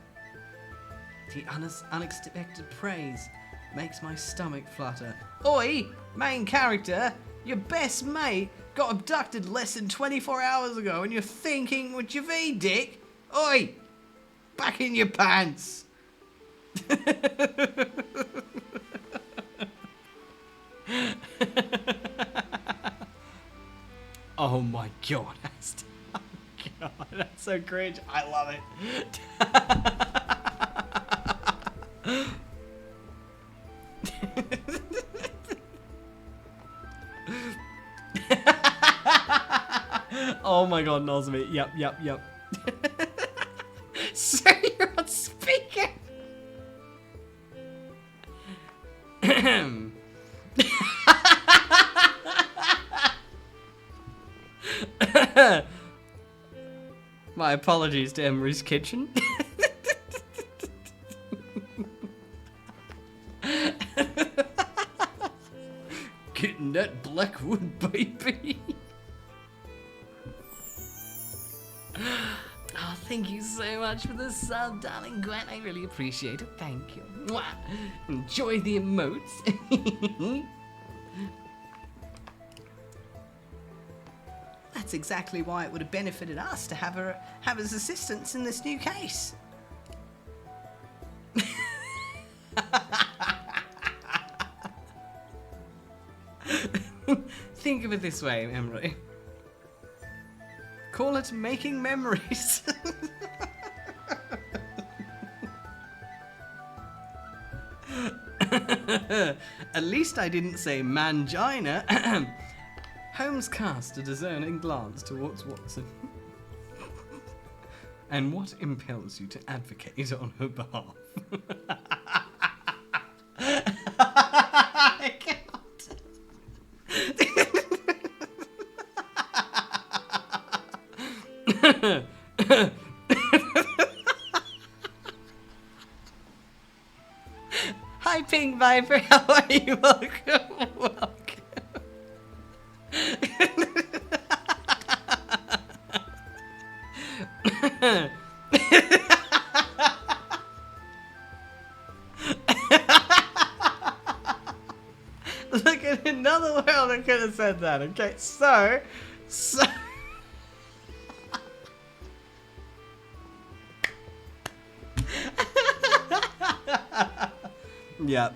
The unexpected praise makes my stomach flutter. Oi, main character, your best mate got abducted less than 24 hours ago and you're thinking with your V, dick? Oi, back in your pants. Oh my god, that's so cringe. I love it. Oh my god, Nosmy. Yep. So you're on speaker. My apologies to Emery's Kitchen. Getting that Blackwood, baby. Oh, thank you so much for the sub, darling Gwen. I really appreciate it. Thank you. Mwah. Enjoy the emotes. That's exactly why it would have benefited us to have her have as assistance in this new case. Think of it this way, Emery. Call it making memories. At least I didn't say mangina. Holmes cast a discerning glance towards Watson. And what impels you to advocate on her behalf? I can't. Hi, Pink Viper. How are you? Welcome. Welcome. Look, at another world I could have said that. Okay, so. Yeah.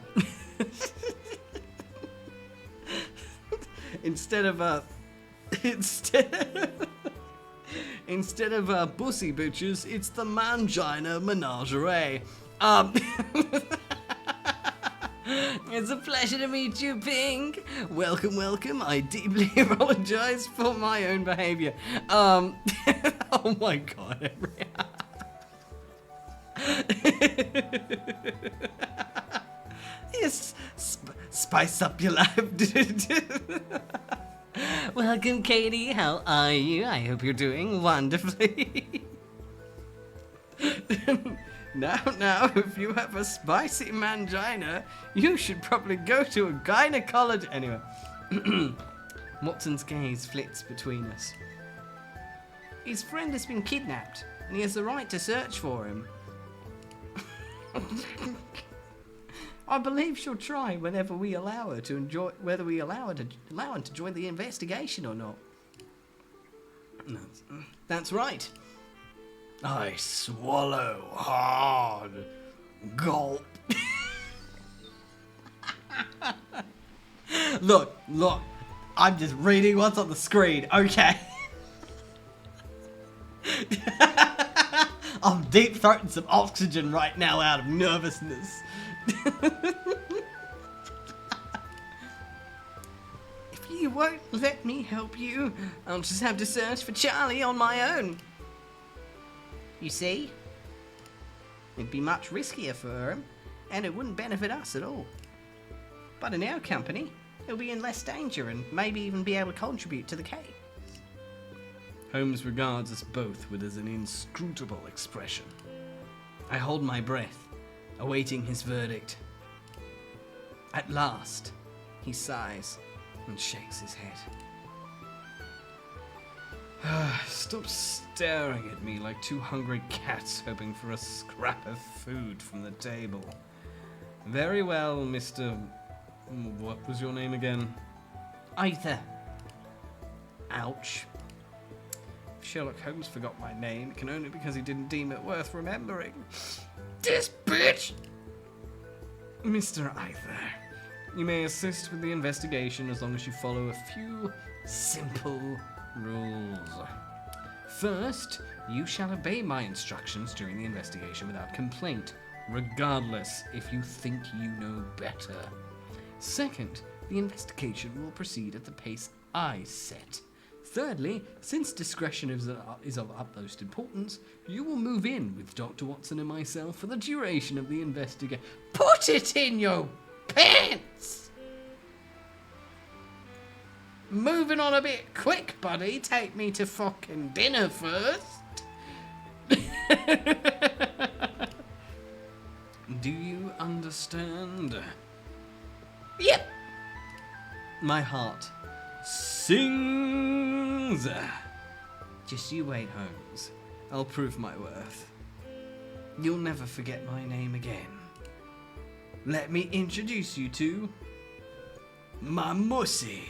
Instead of bussy bitches, it's the mangina menagerie. It's a pleasure to meet you, Pink. Welcome, welcome. I deeply apologize for my own behavior. Oh my god, Yes, spice up your life. Welcome, Katie. How are you? I hope you're doing wonderfully. Now, if you have a spicy mangina, you should probably go to a gynecologist. Anyway, Watson's gaze flits between us. His friend has been kidnapped, and he has the right to search for him. I believe she'll try whenever we allow her to enjoy, whether we allow her to join the investigation or not. No, that's right. I swallow hard. Gulp. Look, I'm just reading what's on the screen, okay? I'm deep throating some oxygen right now out of nervousness. If you won't let me help you, I'll just have to search for Charlie on my own. You see? It'd be much riskier for him, and it wouldn't benefit us at all. But in our company, he'll be in less danger and maybe even be able to contribute to the case. Holmes regards us both with an inscrutable expression. I hold my breath, awaiting his verdict. At last, he sighs and shakes his head. Stop staring at me like two hungry cats hoping for a scrap of food from the table. Very well, Mr. What was your name again? Arthur. Ouch. If Sherlock Holmes forgot my name, it can only because he didn't deem it worth remembering. This bitch! Mr. Arthur, you may assist with the investigation as long as you follow a few simple rules. First, you shall obey my instructions during the investigation without complaint, regardless if you think you know better. Second, the investigation will proceed at the pace I set. Thirdly, since discretion is of utmost importance, you will move in with Dr. Watson and myself for the duration of the investigation. Put it in your pants! Moving on a bit quick, buddy. Take me to fucking dinner first. Do you understand? Yep. My heart sings. Just you wait, Holmes. I'll prove my worth. You'll never forget my name again. Let me introduce you to my mussy.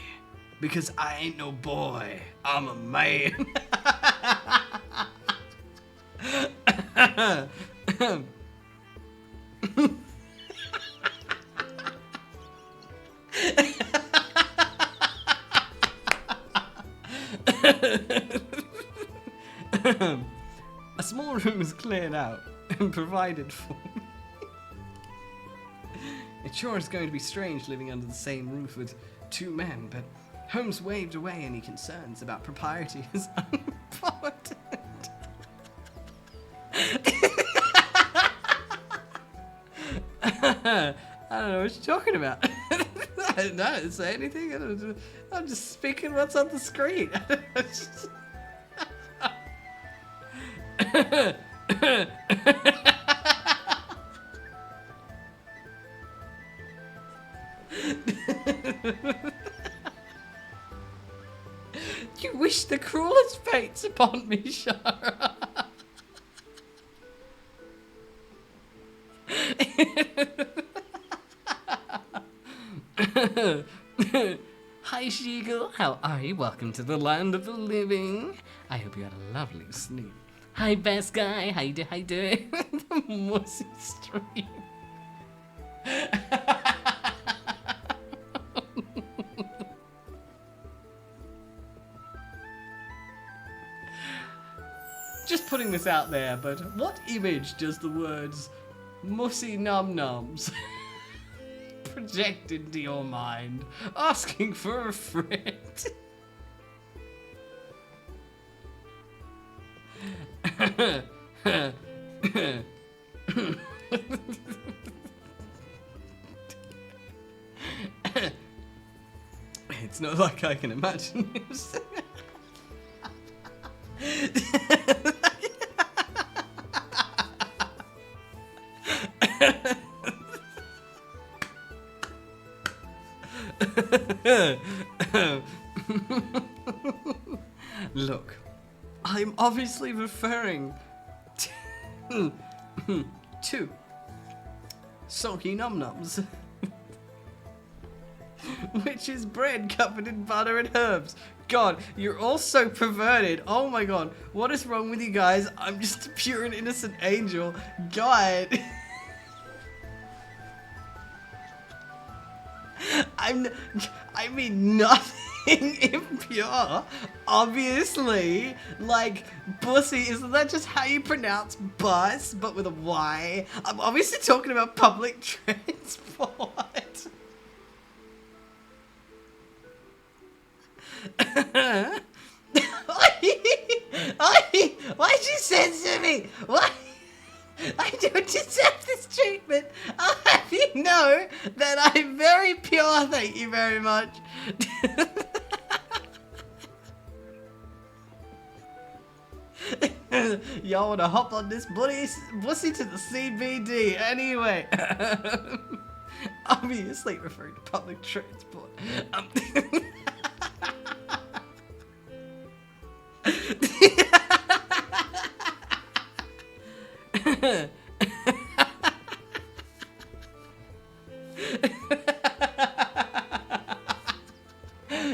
Because I ain't no boy, I'm a man. A small room is cleared out and provided for me. It Sure, it's going to be strange living under the same roof with two men, but Holmes waved away any concerns about propriety as unimportant. I don't know what you're talking about. I didn't say anything. I'm just speaking what's on the screen. You wish the cruelest fates upon me, Shara. Hi, 𝐄𝐍𝐕𝐓𝐮𝐞𝐫. How are you? Welcome to the land of the living. I hope you had a lovely sleep. Hi, best guy. How you doing? The Mussy stream. Just putting this out there, but what image does the words mussy num nums project into your mind, asking for a friend? It's not like I can imagine him saying. Look, I'm obviously referring to sulky num-nums, which is bread covered in butter and herbs. God, you're all so perverted. Oh my god, what is wrong with you guys? I'm just a pure and innocent angel. God. I mean nothing impure. Obviously, like bussy, isn't that just how you pronounce bus, but with a Y? I'm obviously talking about public transport. Why'd you censor me? Why? I don't deserve this treatment. I'll have you know that I'm very pure, thank you very much. Y'all wanna hop on this bussy to the CBD anyway. Obviously referring to public transport.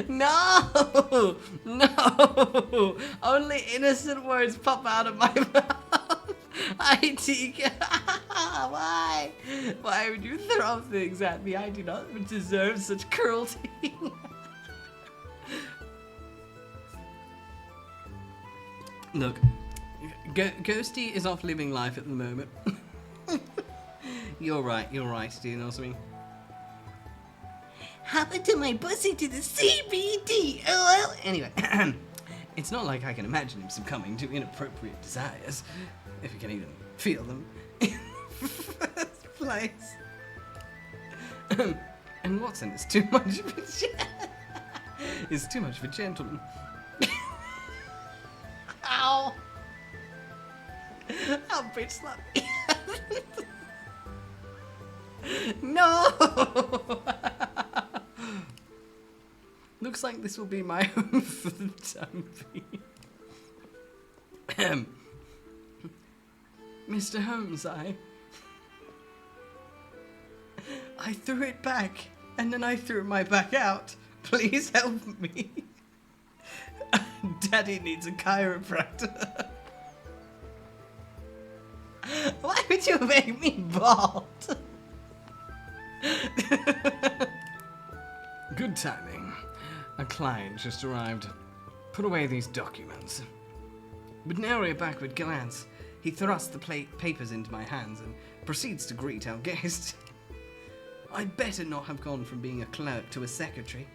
No! No! Only innocent words pop out of my mouth. Tika. Why? Why would you throw things at me? I do not deserve such cruelty. Look, Ghosty is off living life at the moment. You're right, do you know what I mean? Hop into my bussy to the CBD. Oh, well. Anyway, it's not like I can imagine him succumbing to inappropriate desires, if he can even feel them in the first place. And Watson is too much of a gentleman. Ow! I'll bitch slap me. No! Looks like this will be my home for the time being. Mr. Holmes, I threw it back, and then I threw my back out. Please help me. Daddy needs a chiropractor. Why would you make me bald? Good timing. A client just arrived. Put away these documents. With nary a backward glance, he thrusts the papers into my hands and proceeds to greet our guest. I'd better not have gone from being a clerk to a secretary.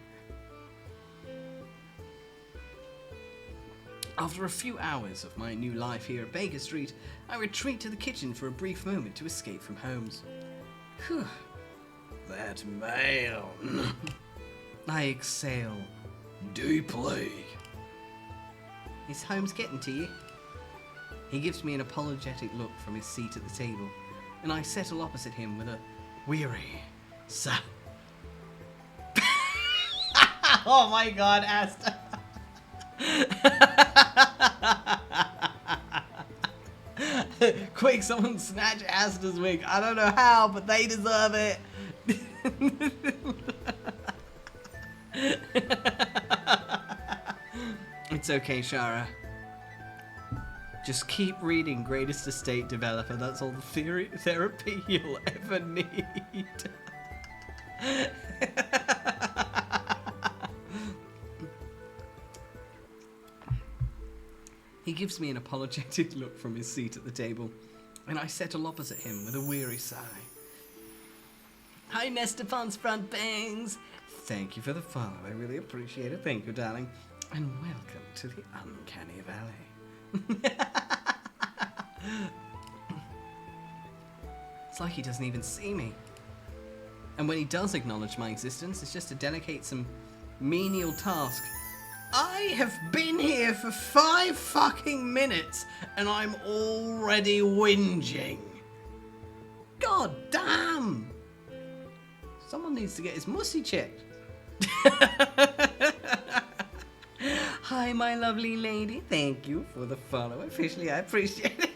After a few hours of my new life here at Baker Street, I retreat to the kitchen for a brief moment to escape from Holmes. Whew. That man. I exhale deeply. Is Holmes getting to you? He gives me an apologetic look from his seat at the table, and I settle opposite him with a weary sigh. Oh my god, Asta. Quick, someone snatch Asta's wig. I don't know how, but they deserve it. It's okay, Shara. Just keep reading Greatest Estate Developer. That's all the therapy you'll ever need. He gives me an apologetic look from his seat at the table, and I settle opposite him with a weary sigh. Hi, Mr. Pond's front bangs. Thank you for the follow. I really appreciate it. Thank you, darling. And welcome to the Uncanny Valley. It's like he doesn't even see me. And when he does acknowledge my existence, it's just to delegate some menial task. I have been here for 5 fucking minutes and I'm already whinging. God damn! Someone needs to get his mussy checked. Hi, my lovely lady. Thank you for the follow. Officially, I appreciate it.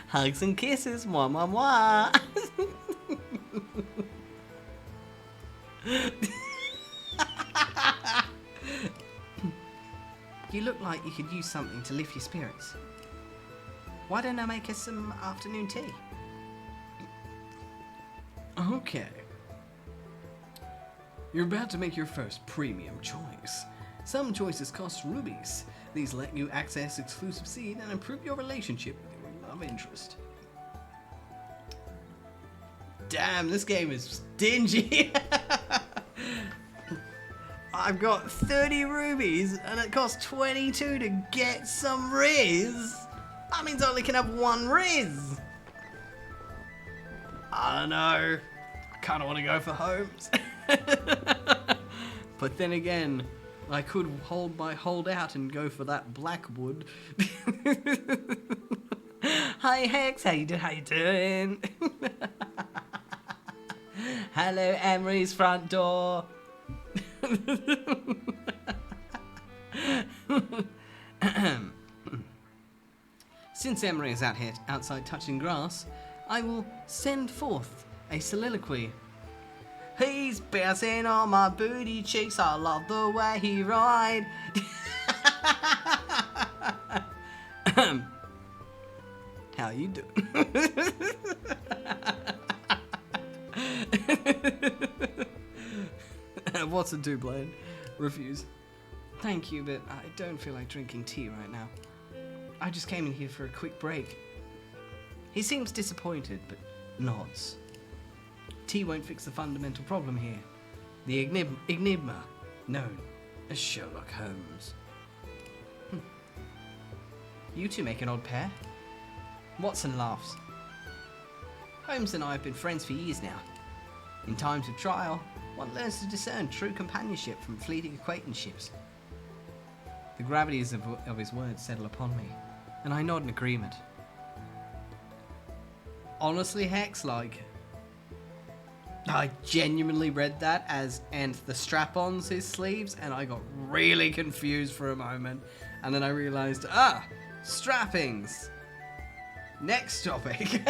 Hugs and kisses. Mwah, mwah, mwah. You look like you could use something to lift your spirits. Why don't I make us some afternoon tea? Okay. You're about to make your first premium choice. Some choices cost rubies. These let you access exclusive seed and improve your relationship with your love interest. Damn, this game is stingy. I've got 30 rubies and it costs 22 to get some Riz. That means I only can have 1 Riz. I don't know. I kind of want to go for Holmes. But then again, I could hold out and go for that Blackwood. Hi Hex, how you doing? Hello Emery's front door. Since Emery is out here outside touching grass, I will send forth a soliloquy. He's bouncing on my booty cheeks, I love the way he ride. How you doing? What's a two-blade? Refuse. Thank you, but I don't feel like drinking tea right now. I just came in here for a quick break. He seems disappointed, but nods. Tea won't fix the fundamental problem here. The enigma known as Sherlock Holmes. You two make an odd pair. Watson laughs. Holmes and I have been friends for years now. In times of trial, one learns to discern true companionship from fleeting acquaintanceships. The gravities of his words settle upon me, and I nod in agreement. Honestly, Hex, like, I genuinely read that as, and the strap-ons his sleeves, and I got really confused for a moment, and then I realised, strappings. Next topic.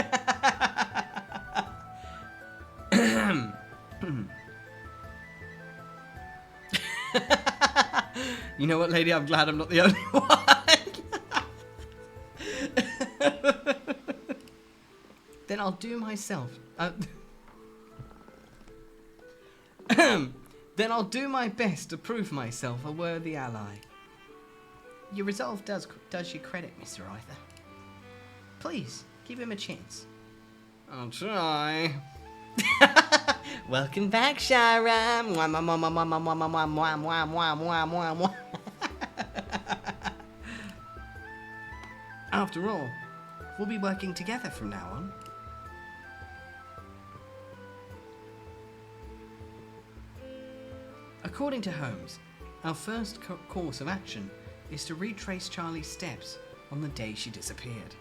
You know what, lady? I'm glad I'm not the only one. Then I'll do myself. Then I'll do my best to prove myself a worthy ally. Your resolve does you credit, Mr. Arthur. Please, give him a chance. I'll try. Welcome back, Shara. After all, we'll be working together from now on. According to Holmes, our first course of action is to retrace Charlie's steps on the day she disappeared.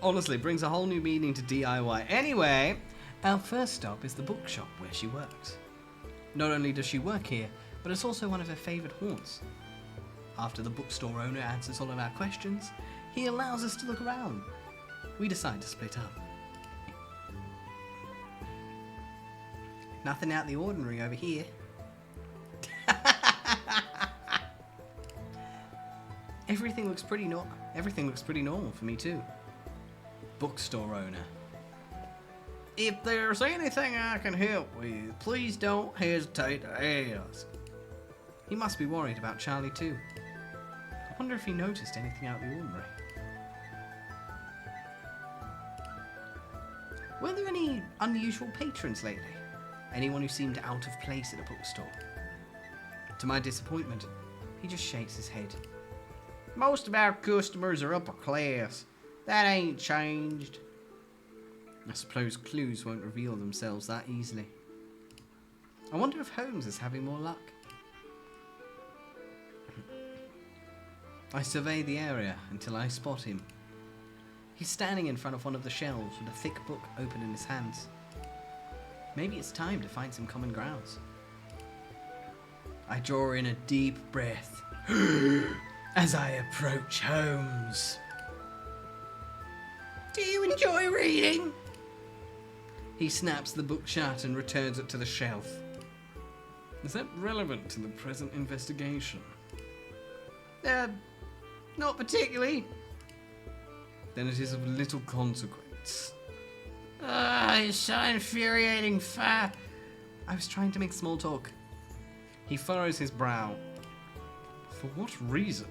Honestly, brings a whole new meaning to DIY. Anyway, our first stop is the bookshop where she works. Not only does she work here, but it's also one of her favourite haunts. After the bookstore owner answers all of our questions, he allows us to look around. We decide to split up. Nothing out of the ordinary over here. Everything looks pretty normal for me too. Bookstore owner. If there's anything I can help with, please don't hesitate to ask. He must be worried about Charlie too. I wonder if he noticed anything out of the ordinary. Were there any unusual patrons lately? Anyone who seemed out of place at a bookstore? To my disappointment, he just shakes his head. Most of our customers are upper class. That ain't changed. I suppose clues won't reveal themselves that easily. I wonder if Holmes is having more luck. I survey the area until I spot him. He's standing in front of one of the shelves with a thick book open in his hands. Maybe it's time to find some common grounds. I draw in a deep breath as I approach Holmes. Do you enjoy reading? He snaps the book shut and returns it to the shelf. Is that relevant to the present investigation? Not particularly. Then it is of little consequence. It's so infuriating. I was trying to make small talk. He furrows his brow. For what reason?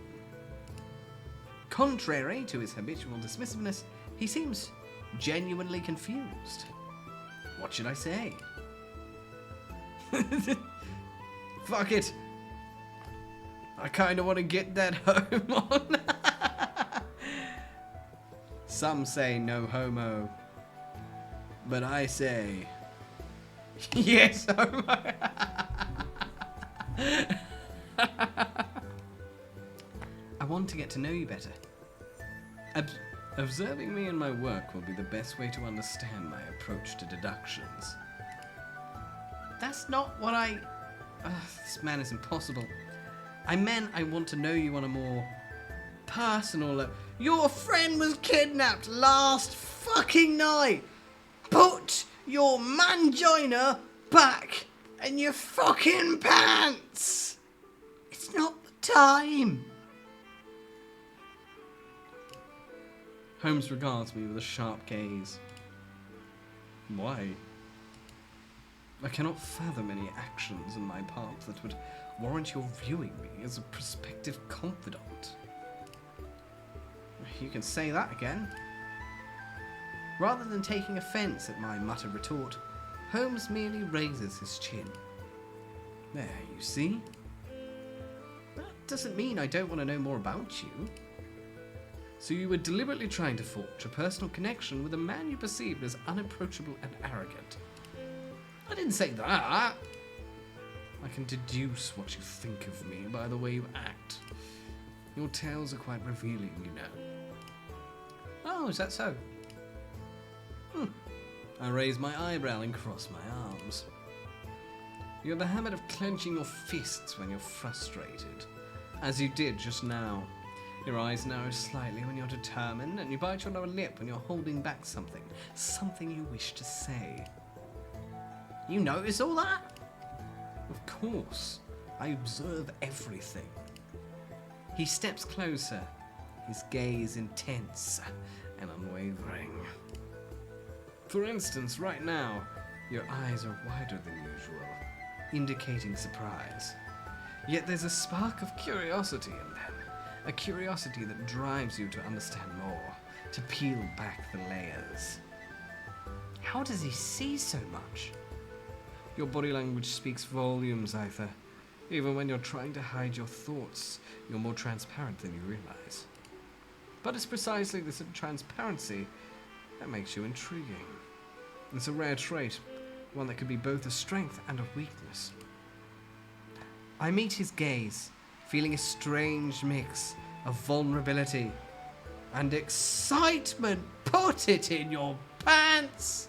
Contrary to his habitual dismissiveness, he seems genuinely confused. What should I say? Fuck it. I kinda wanna get that home on. Some say no homo. But I say yes, homo. I want to get to know you better. Observing me and my work will be the best way to understand my approach to deductions. That's not what I... this man is impossible. I meant I want to know you on a more personal level. Your friend was kidnapped last fucking night. Put your mangina back in your fucking pants. It's not the time. Holmes regards me with a sharp gaze. Why? I cannot fathom any actions on my part that would warrant your viewing me as a prospective confidant. You can say that again. Rather than taking offence at my muttered retort, Holmes merely raises his chin. There, you see? That doesn't mean I don't want to know more about you. So you were deliberately trying to forge a personal connection with a man you perceived as unapproachable and arrogant. I didn't say that. I can deduce what you think of me by the way you act. Your tales are quite revealing, you know. Oh, is that so? I raise my eyebrow and cross my arms. You have a habit of clenching your fists when you're frustrated, as you did just now. Your eyes narrow slightly when you're determined, and you bite your lower lip when you're holding back something you wish to say. You notice all that? Of course. I observe everything. He steps closer, his gaze intense and unwavering. For instance, right now, your eyes are wider than usual, indicating surprise. Yet there's a spark of curiosity in them. A curiosity that drives you to understand more, to peel back the layers. How does he see so much? Your body language speaks volumes, Aether. Even when you're trying to hide your thoughts, you're more transparent than you realize. But it's precisely this transparency that makes you intriguing. It's a rare trait, one that could be both a strength and a weakness. I meet his gaze, feeling a strange mix of vulnerability and excitement. Put it in your pants!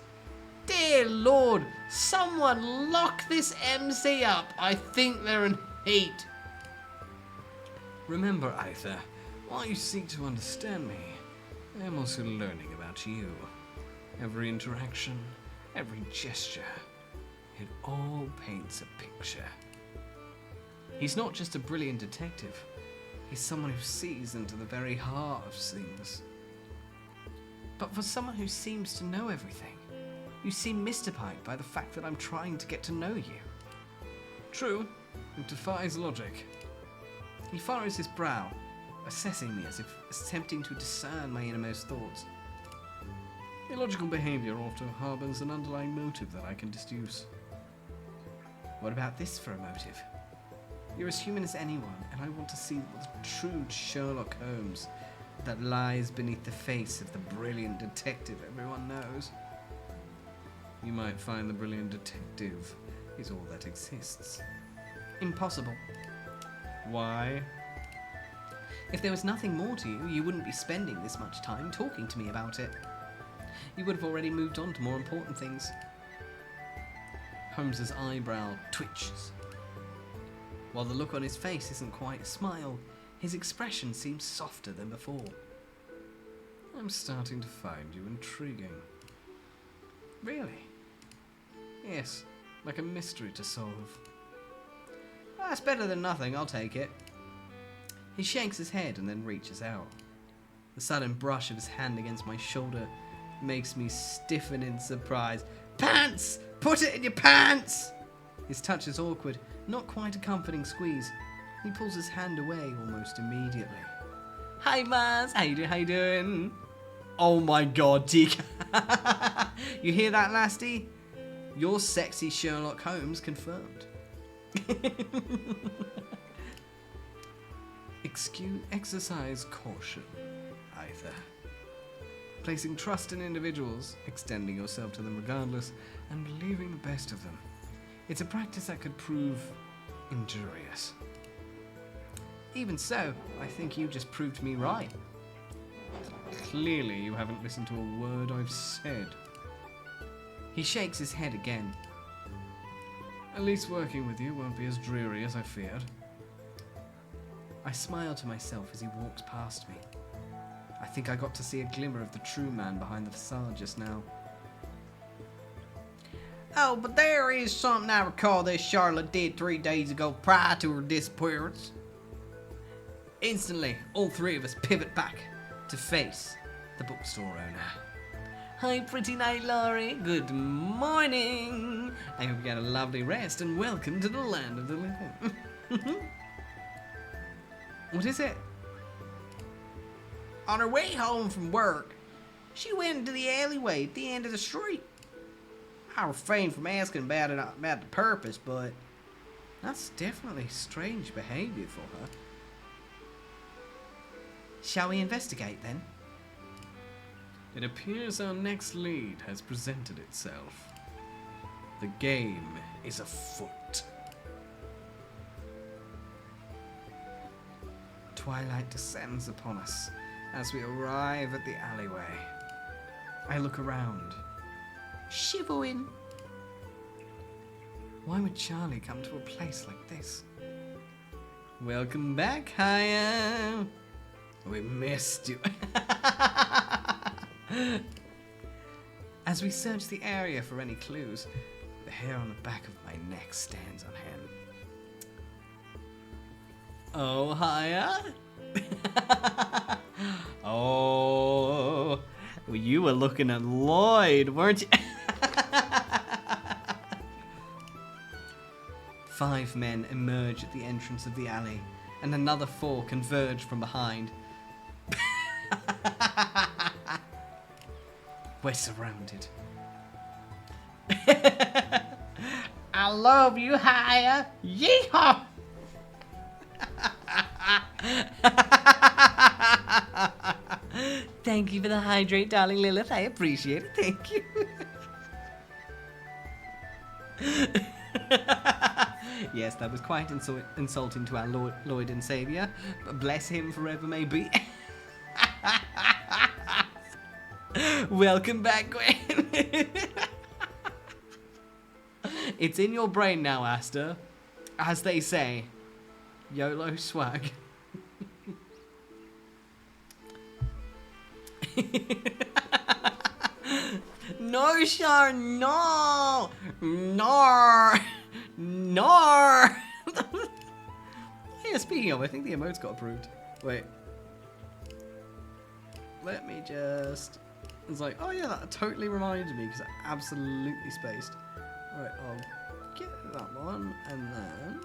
Dear Lord, someone lock this MC up. I think they're in heat. Remember, Aether, while you seek to understand me, I am also learning about you. Every interaction, every gesture, it all paints a picture. He's not just a brilliant detective, he's someone who sees into the very heart of things. But for someone who seems to know everything, you seem mystified by the fact that I'm trying to get to know you. True, it defies logic. He furrows his brow, assessing me as if attempting to discern my innermost thoughts. Illogical behavior often harbors an underlying motive that I can deduce. What about this for a motive? You're as human as anyone, and I want to see the true Sherlock Holmes that lies beneath the face of the brilliant detective everyone knows. You might find the brilliant detective is all that exists. Impossible. Why? If there was nothing more to you, you wouldn't be spending this much time talking to me about it. You would have already moved on to more important things. Holmes's eyebrow twitches. While the look on his face isn't quite a smile, his expression seems softer than before. I'm starting to find you intriguing. Really? Yes, like a mystery to solve. Well, that's better than nothing, I'll take it. He shakes his head and then reaches out. The sudden brush of his hand against my shoulder makes me stiffen in surprise. Pants! Put it in your pants! His touch is awkward, not quite a comforting squeeze. He pulls his hand away almost immediately. Hi, Maz. How you doing? Oh my God, DK. You hear that, lasty? Your sexy Sherlock Holmes confirmed. Exercise caution, Aether. Placing trust in individuals, extending yourself to them regardless, and believing the best of them. It's a practice that could prove injurious. Even so, I think you just proved me right. Clearly, you haven't listened to a word I've said. He shakes his head again. At least working with you won't be as dreary as I feared. I smile to myself as he walks past me. I think I got to see a glimmer of the true man behind the facade just now. Oh, but there is something I recall this Charlotte did 3 days ago prior to her disappearance. Instantly, all three of us pivot back to face the bookstore owner. Hi, pretty night, Laurie. Good morning. I hope you got a lovely rest and welcome to the land of the living. What is it? On her way home from work, she went into the alleyway at the end of the street. I refrained from asking about the purpose, but that's definitely strange behavior for her. Shall we investigate then? It appears our next lead has presented itself. The game is afoot. Twilight descends upon us as we arrive at the alleyway. I look around, shivering. Why would Charlie come to a place like this? Welcome back, Hiya. We missed you. As we search the area for any clues, the hair on the back of my neck stands on end. Oh, hiya. Oh, well, you were looking at Lloyd, weren't you? 5 men emerge at the entrance of the alley, and another 4 converge from behind. We're surrounded. I love you higher. Yeehaw! Thank you for the hydrate, darling Lilith. I appreciate it. Thank you. Yes, that was quite insulting to our Lord and Saviour, but bless him forever may be. Welcome back, Gwen. It's in your brain now, Asta. As they say, YOLO swag. No, Char, no! No! No! Yeah, speaking of, I think the emotes got approved. Wait. Let me just... It's like, oh yeah, that totally reminded me, because I absolutely spaced. Alright, I'll get that one, and then...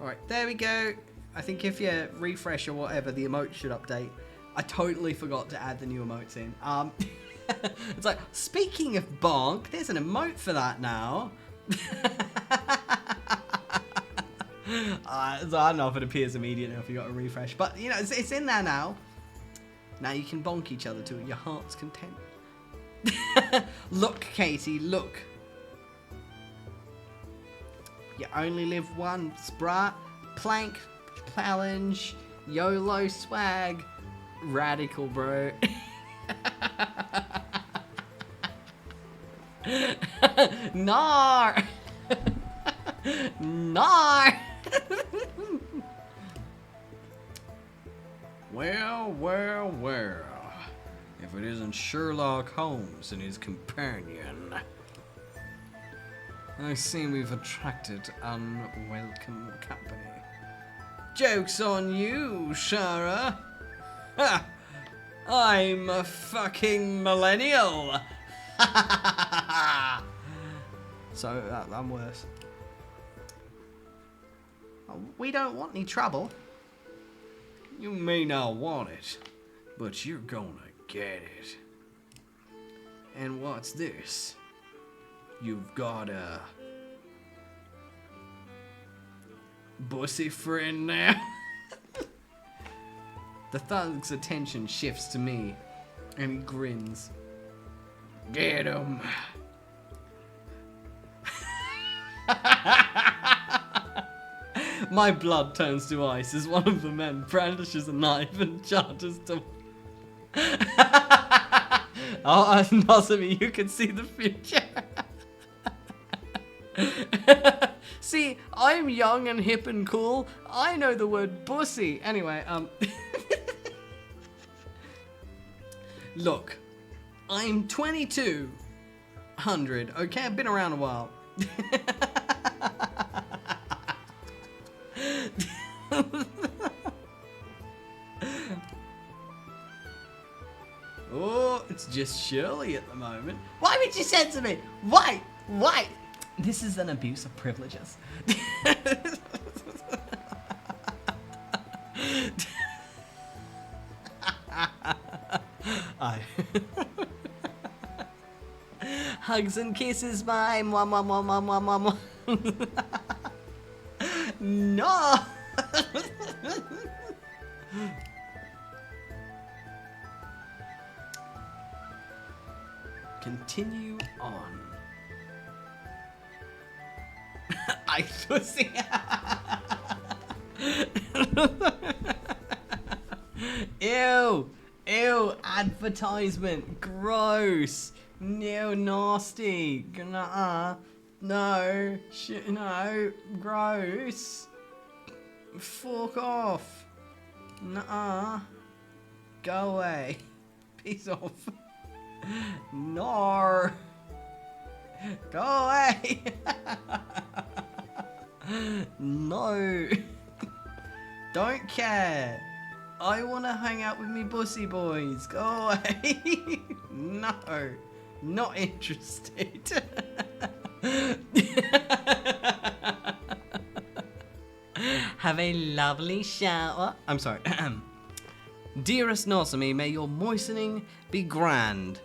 Alright, there we go. I think if you refresh or whatever, the emote should update. I totally forgot to add the new emotes in. It's like, speaking of bonk, there's an emote for that now. So I don't know if it appears immediately if you got a refresh, but you know, it's in there now. Now you can bonk each other to your heart's content. Look, Katie, look. You only live once, bruh. Plank, challenge, YOLO swag. Radical, bro. Nar! Nar! Well, well, well. If it isn't Sherlock Holmes and his companion. I see we've attracted unwelcome company. Joke's on you, Shara. Ha! I'm a fucking millennial. So I'm worse. We don't want any trouble. You may not want it, but you're gonna get it. And what's this? You've got a bussy friend now? The thug's attention shifts to me, and he grins. Get him. My blood turns to ice as one of the men brandishes a knife and charges to... Oh, Otome, you can see the future. See, I'm young and hip and cool. I know the word pussy. Anyway, Look, I'm 2200, okay? I've been around a while. Oh, it's just Shirley at the moment. Why would you censor me? Why? Why? This is an abuse of privileges. Hugs and kisses, bye. Mwah, mwah, mwah, mwah, mwah, mwah, mwah. No. Continue on. I pussy. Ew. Ew. Advertisement. Gross. No, nasty. Nuh-uh. No. No. Gross. Fuck off. Nuh-uh. Go away. Peace off. No. Go away. No. Don't care. I want to hang out with me bussy boys. Go away. No. Not interested. Have a lovely shower. I'm sorry. Dearest 𝐄𝐍𝐕𝐓𝐮𝐞𝐫, may your moistening be grand.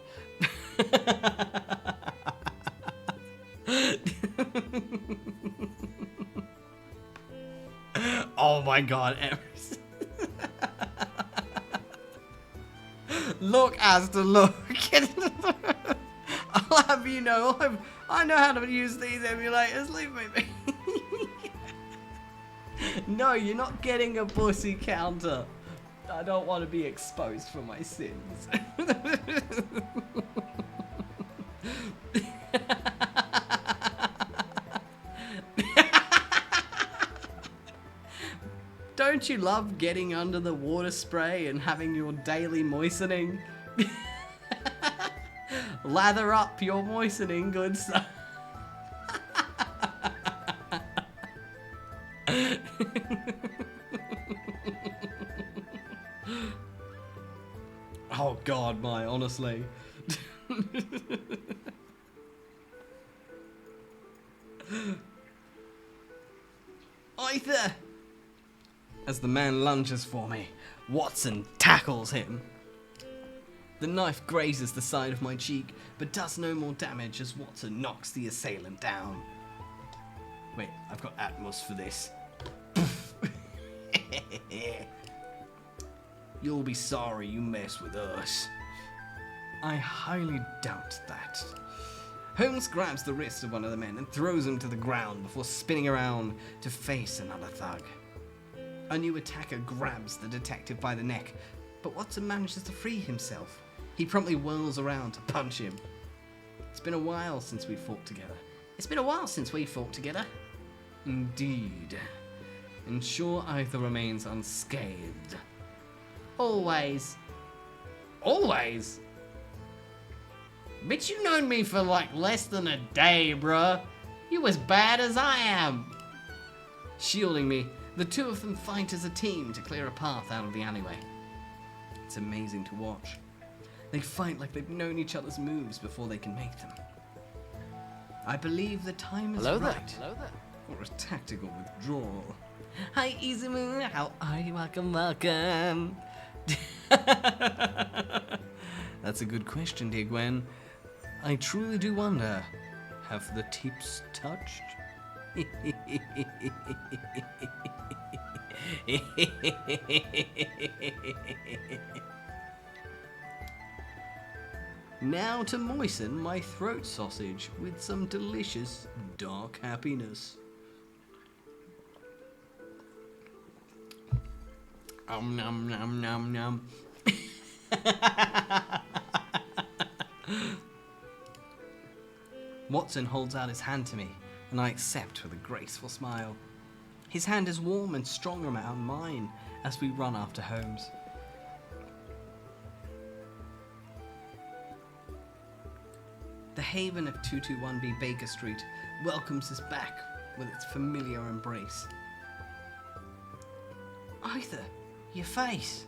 Oh my god, look as to look. I'll have you know, I know how to use these emulators, leave me be. No, you're not getting a pussy counter. I don't want to be exposed for my sins. Don't you love getting under the water spray and having your daily moistening? Lather up your moistening, good sir. Oh god, my, honestly. Arthur! As the man lunges for me, Watson tackles him. The knife grazes the side of my cheek, but does no more damage as Watson knocks the assailant down. Wait, I've got Atmos for this. You'll be sorry you mess with us. I highly doubt that. Holmes grabs the wrist of one of the men and throws him to the ground before spinning around to face another thug. A new attacker grabs the detective by the neck, but Watson manages to free himself. He promptly whirls around to punch him. It's been a while since we fought together. It's been a while since we fought together. Indeed. And sure Arthur remains unscathed. Always. Always? Bitch, you known me for like less than a day, bruh. You as bad as I am. Shielding me, the two of them fight as a team to clear a path out of the alleyway. It's amazing to watch. They fight like they've known each other's moves before they can make them. I believe the time is right for a tactical withdrawal. Hi, Izumu. How are you? Welcome, welcome. That's a good question, dear Gwen. I truly do wonder, have the tips touched? Now to moisten my throat sausage with some delicious dark happiness. Nom nom nom nom. Watson holds out his hand to me, and I accept with a graceful smile. His hand is warm and strong around mine as we run after Holmes. The haven of 221B Baker Street welcomes us back with its familiar embrace. Arthur, your face!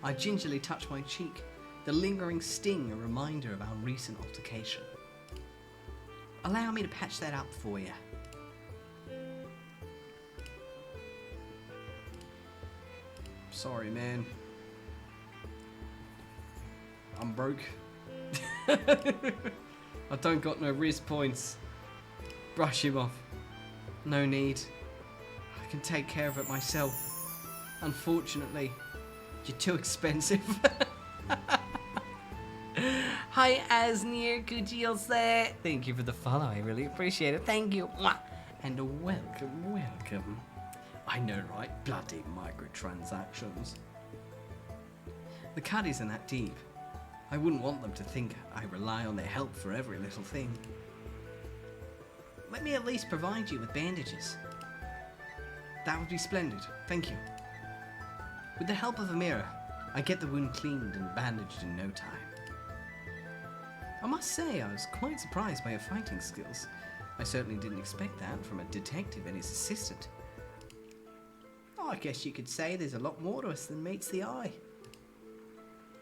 I gingerly touch my cheek, the lingering sting a reminder of our recent altercation. Allow me to patch that up for you. Sorry, man. I'm broke. I don't got no wrist points. Brush him off. No need. I can take care of it myself. Unfortunately, you're too expensive. Hi, 𝐿𝐶𝐿𝐶𝐿. Thank you for the follow. I really appreciate it. Thank you. And welcome, welcome. I know, right? Bloody microtransactions. The cut isn't that deep. I wouldn't want them to think I rely on their help for every little thing. Let me at least provide you with bandages. That would be splendid. Thank you. With the help of a mirror, I get the wound cleaned and bandaged in no time. I must say, I was quite surprised by your fighting skills. I certainly didn't expect that from a detective and his assistant. Oh, I guess you could say there's a lot more to us than meets the eye.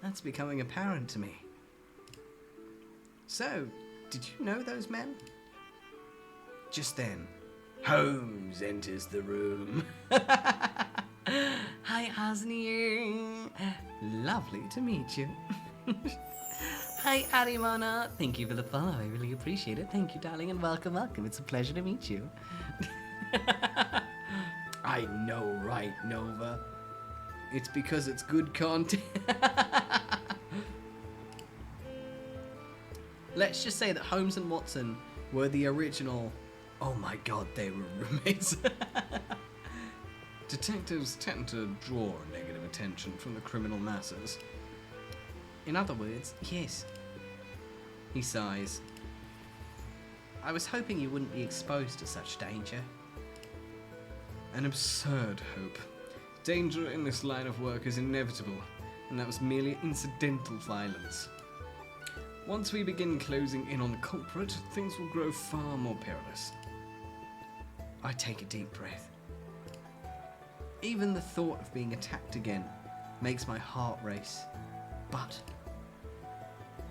That's becoming apparent to me. So, did you know those men? Just then, Holmes enters the room. Hi, Osnir. Lovely to meet you. Hi, Arimona. Thank you for the follow. I really appreciate it. Thank you, darling, and welcome, welcome. It's a pleasure to meet you. I know, right, Nova? It's because it's good content. Let's just say that Holmes and Watson were the original. Oh my god, they were roommates. Detectives tend to draw negative attention from the criminal masses. In other words, yes. He sighs. I was hoping you wouldn't be exposed to such danger. An absurd hope. Danger in this line of work is inevitable, and that was merely incidental violence. Once we begin closing in on the culprit, things will grow far more perilous. I take a deep breath. Even the thought of being attacked again makes my heart race. But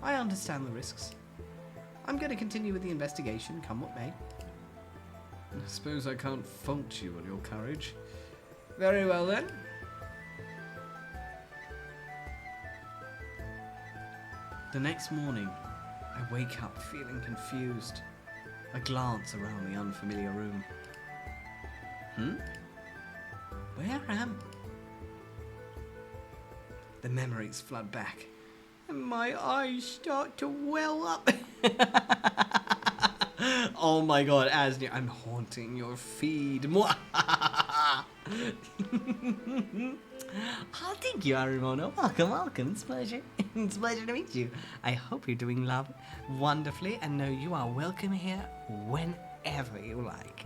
I understand the risks. I'm going to continue with the investigation, come what may. I suppose I can't fault you on your courage. Very well then. The next morning, I wake up feeling confused. I glance around the unfamiliar room. Where am I? The memories flood back, and my eyes start to well up. Oh my god, Asnir, I'm haunting your feed. Oh, thank you, Arimona. Welcome, welcome. It's a pleasure. It's a pleasure to meet you. I hope you're doing wonderfully, and know you are welcome here whenever you like.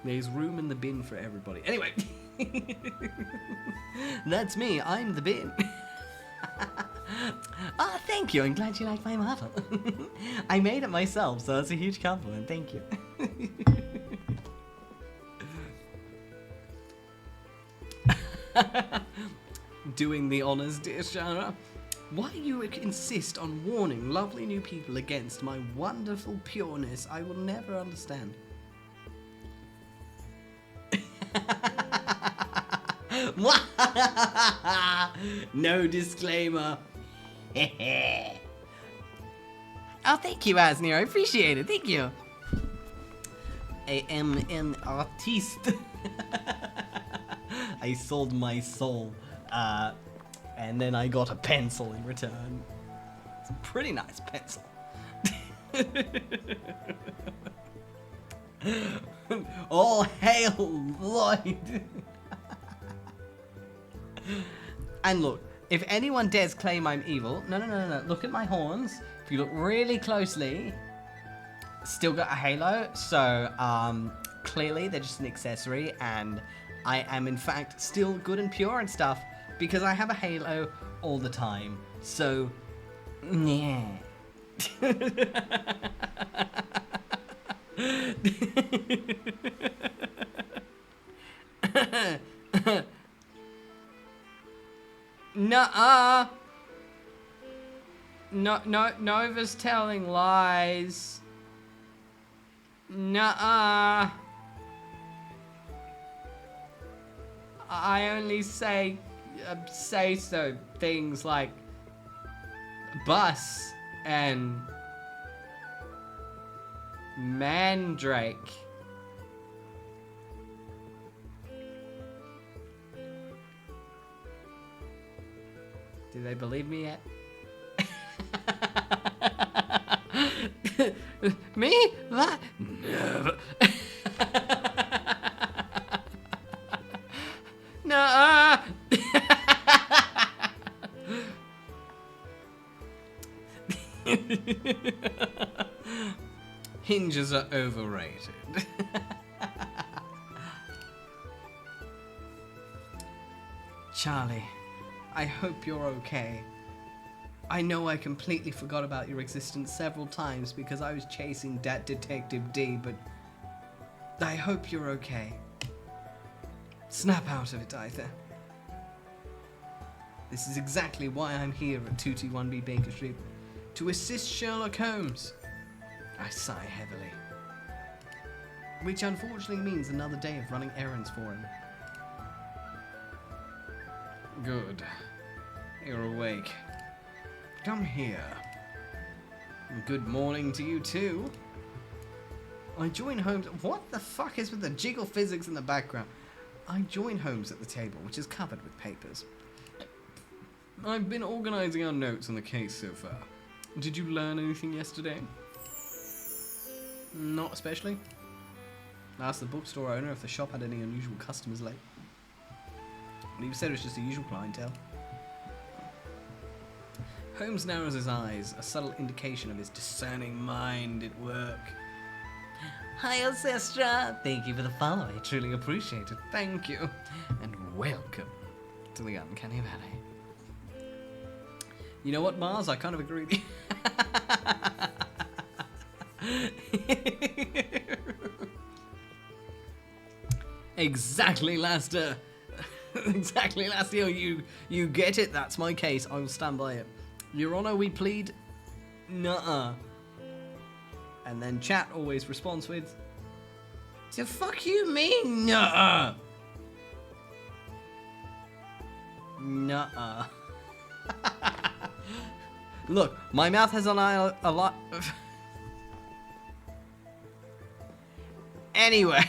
There's room in the bin for everybody. Anyway. That's me. I'm the bin. Ah, thank you. I'm glad you like my model. I made it myself, so it's a huge compliment. Thank you. Doing the honors, dear Shara. Why you insist on warning lovely new people against my wonderful pureness, I will never understand. No disclaimer. Oh, thank you, Asnir. I appreciate it. Thank you. I am an artiste. I sold my soul, and then I got a pencil in return. It's a pretty nice pencil. All hail Lloyd. And look, if anyone dares claim I'm evil, no. Look at my horns. If you look really closely, still got a halo. So clearly they're just an accessory, and I am in fact still good and pure and stuff because I have a halo all the time. So, yeah. Nuh-uh. No, Nova's telling lies. Nuh-uh. I only say so things like bus and mandrake. Do they believe me yet? Me? What? Never. No. Hinges are overrated. Charlie, I hope you're okay. I know I completely forgot about your existence several times because I was chasing that Detective D, but I hope you're okay. Snap out of it, either. This is exactly why I'm here at 221B Baker Street, to assist Sherlock Holmes. I sigh heavily. Which unfortunately means another day of running errands for him. Good. You're awake. Come here. Good morning to you too. I join Holmes. What the fuck is with the jiggle physics in the background? I join Holmes at the table, which is covered with papers. I've been organising our notes on the case so far. Did you learn anything yesterday? Not especially. I asked the bookstore owner if the shop had any unusual customers late. He said it was just the usual clientele. Holmes narrows his eyes, a subtle indication of his discerning mind at work. Hi, Ancestra. Thank you for the follow. I truly appreciate it. Thank you. And welcome to the Uncanny Valley. You know what, Mars? I kind of agree with you. Exactly, Laster. Exactly, Laster. You get it. That's my case. I will stand by it. Your Honor, we plead. Nuh-uh. And then chat always responds with, "The fuck you mean, nuh-uh?" Nuh-uh. Look, my mouth has a lot of... Anyway.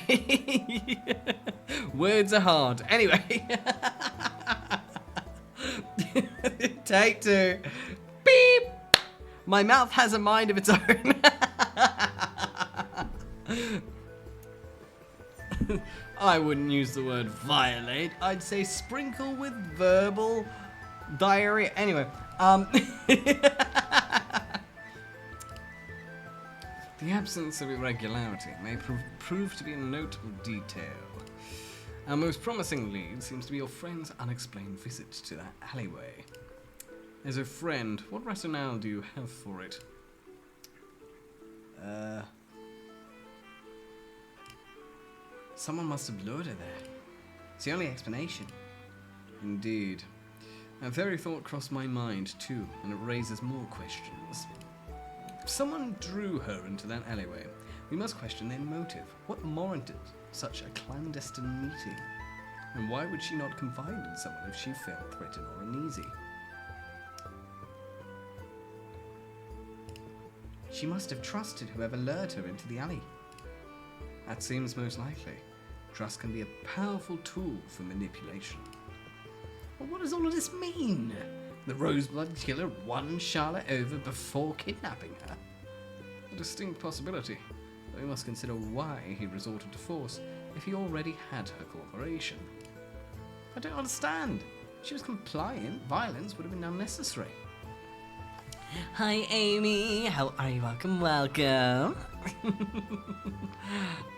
Words are hard. Anyway. Take two. Beep. My mouth has a mind of its own. I wouldn't use the word violate. I'd say sprinkle with verbal diarrhea. Anyway, the absence of irregularity may prove to be a notable detail. Our most promising lead seems to be your friend's unexplained visit to that alleyway. As a friend, what rationale do you have for it? Someone must have lured her there. It's the only explanation. Indeed. That very thought crossed my mind too, and it raises more questions. If someone drew her into that alleyway, we must question their motive. What warranted such a clandestine meeting? And why would she not confide in someone if she felt threatened or uneasy? She must have trusted whoever lured her into the alley. That seems most likely. Trust can be a powerful tool for manipulation. But what does all of this mean? The Roseblood Killer won Charlotte over before kidnapping her? A distinct possibility, but we must consider why he resorted to force if he already had her cooperation. I don't understand. If she was compliant, violence would have been unnecessary. Hi, Amy. How are you? Welcome.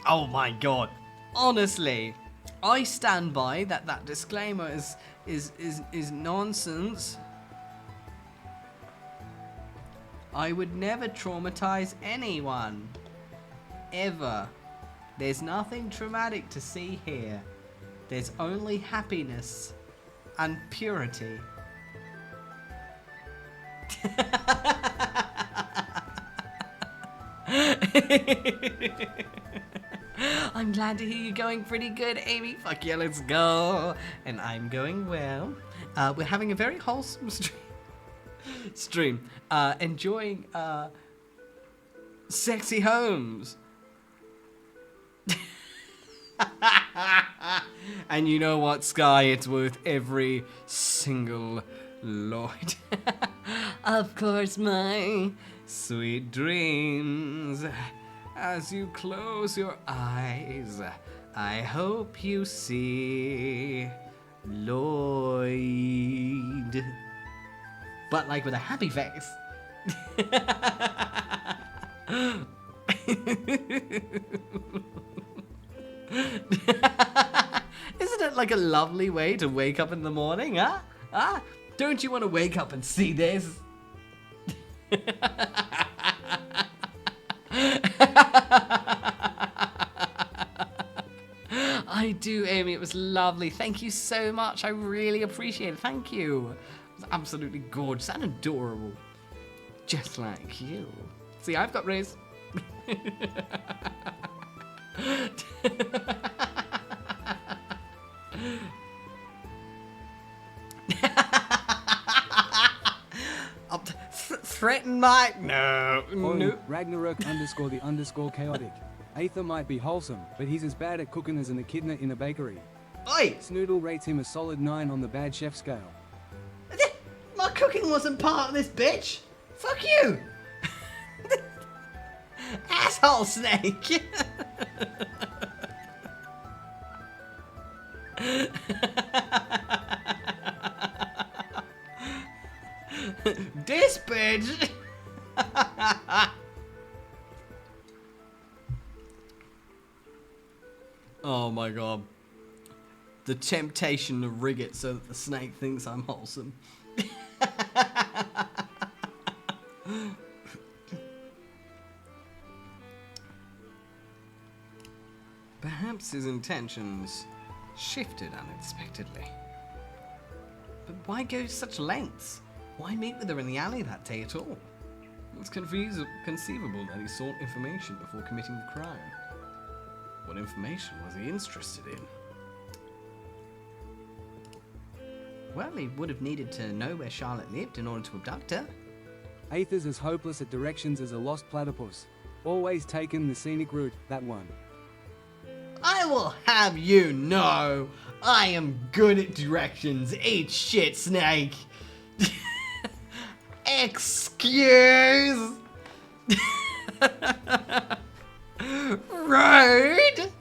Oh my god. Honestly, I stand by that disclaimer is nonsense. I would never traumatize anyone. Ever. There's nothing traumatic to see here. There's only happiness and purity. I'm glad to hear you're going pretty good, Amy. Fuck yeah, let's go. And I'm going well. We're having a very wholesome stream. Enjoying sexy homes. And you know what, Sky? It's worth every single Lloyd. Of course, my sweet dreams. As you close your eyes, I hope you see Lloyd. But like with a happy face. Isn't it like a lovely way to wake up in the morning, huh? Huh? Don't you want to wake up and see this? I do, Amy. It was lovely. Thank you so much. I really appreciate it. Thank you. It was absolutely gorgeous and adorable. Just like you. See, I've got rays. Threaten my... No. Oi, Ragnarok_the_chaotic. Aether might be wholesome, but he's as bad at cooking as an echidna in a bakery. Oi! Snoodle rates him a solid 9 on the bad chef scale. My cooking wasn't part of this, bitch! Fuck you! Asshole snake! This bitch! Oh my god. The temptation to rig it so that the snake thinks I'm wholesome. Perhaps his intentions shifted unexpectedly. But why go to such lengths? Why meet with her in the alley that day at all? It's conceivable that he sought information before committing the crime. What information was he interested in? Well, he would have needed to know where Charlotte lived in order to abduct her. Aether's as hopeless at directions as a lost platypus. Always taken the scenic route, that one. I will have you know, I am good at directions. Eat shit, snake. Excuse. Road.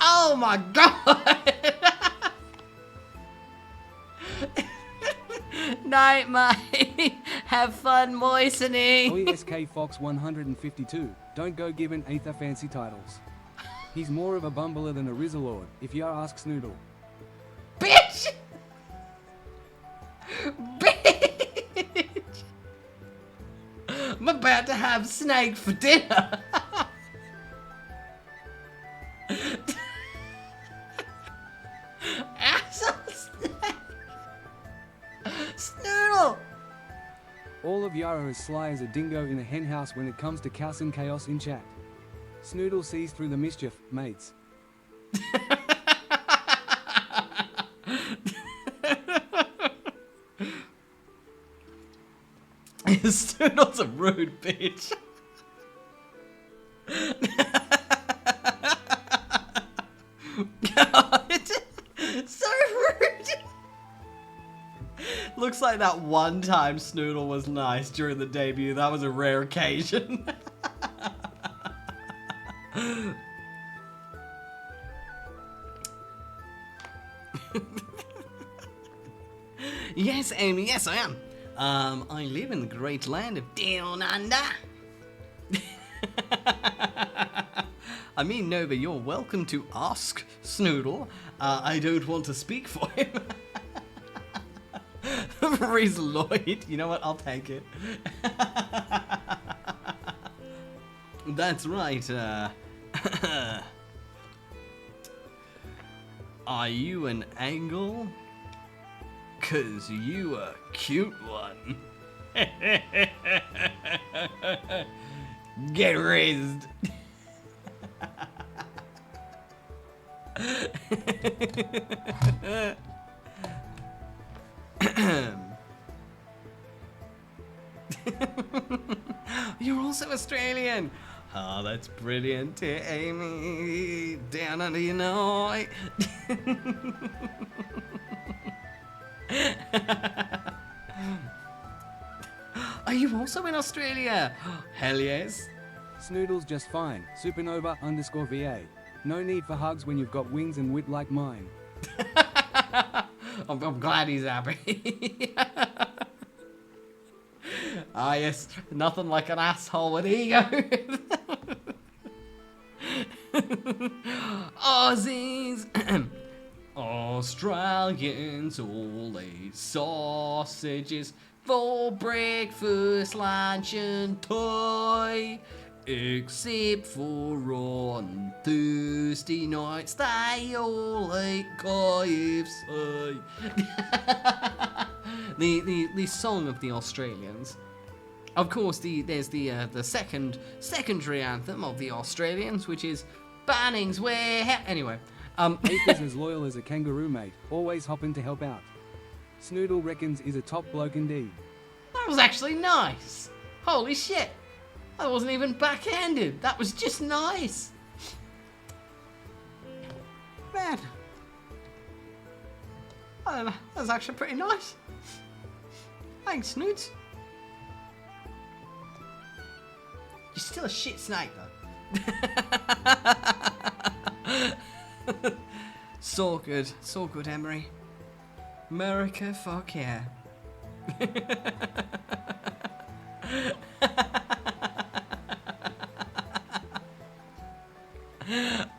Oh my god. Night, mate. Have fun moistening. Oi, SK Fox 152. Don't go giving Aether fancy titles. He's more of a bumbler than a Rizzlord, if you ask Snoodle. Bitch! Bitch! I'm about to have snake for dinner. Asshole snake! Snoodle! All of Yara are as sly as a dingo in a henhouse when it comes to 𝐄𝐍𝐕𝐓𝐮𝐞𝐫 in chat. Snoodle sees through the mischief, mates. Snoodle's a rude bitch. God, so rude. Looks like that one time Snoodle was nice during the debut. That was a rare occasion. Yes, Amy, yes I am. I live in the great land of Down Under. I mean, Nova, you're welcome to ask Snoodle. I don't want to speak for him. Riz Lloyd, you know what? I'll take it. That's right. Are you an angle? 'Cause you a cute one. Get rizzed. You're also Australian. Oh, that's brilliant, Amy. Down under your night. Are you also in Australia? Hell yes. Snoodle's just fine. Supernova_VA. No need for hugs when you've got wings and wit like mine. I'm glad he's happy. Ah yes, nothing like an asshole with ego. Aussies. Australians all eat sausages for breakfast, lunch and toy. Except for on Thursday nights, they all eat KFC. The song of the Australians. Of course, there's the secondary anthem of the Australians, which is Bunnings where anyway. Ape is as loyal as a kangaroo mate, always hopping to help out. Snoodle reckons is a top bloke indeed. That was actually nice. Holy shit. That wasn't even backhanded. That was just nice. Man. I don't know. That was actually pretty nice. Thanks, Snoots. You're still a shit snake, though. So good, Emery. America, fuck yeah.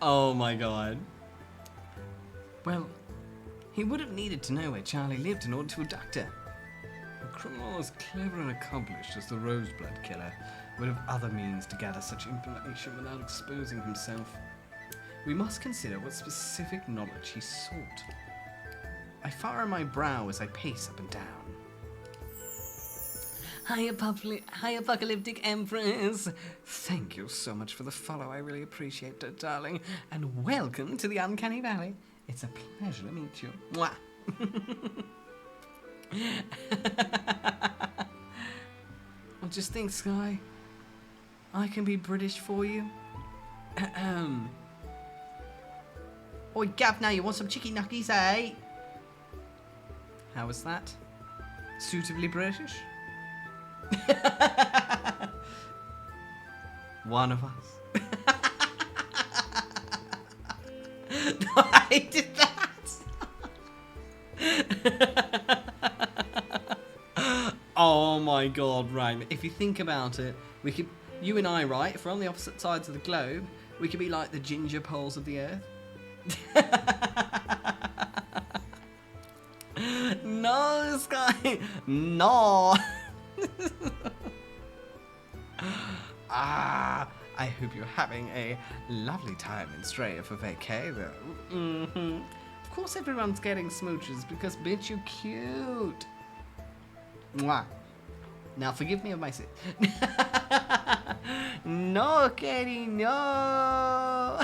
Oh my god. Well, he would have needed to know where Charlie lived in order to abduct her. A criminal as clever and accomplished as the Roseblood Killer would have other means to gather such information without exposing himself. We must consider what specific knowledge he sought. I furrow my brow as I pace up and down. Hi, Apocalyptic Empress. Thank you so much for the follow. I really appreciate it, darling. And welcome to the Uncanny Valley. It's a pleasure to meet you. Mwah. Well, just think, Sky. I can be British for you. Oi, Gavna, you want some chicken nuggets, eh? How was that? Suitably British? One of us. I did that. Oh my god, right. If you think about it, we could, you and I, right? If we're on the opposite sides of the globe, we could be like the ginger poles of the earth. No, Sky. No. I hope you're having a lovely time in Australia for vacay, though. Mm-hmm. Of course everyone's getting smooches because, bitch, you're cute. Mwah. Now forgive me of my sin. No, Katie, no.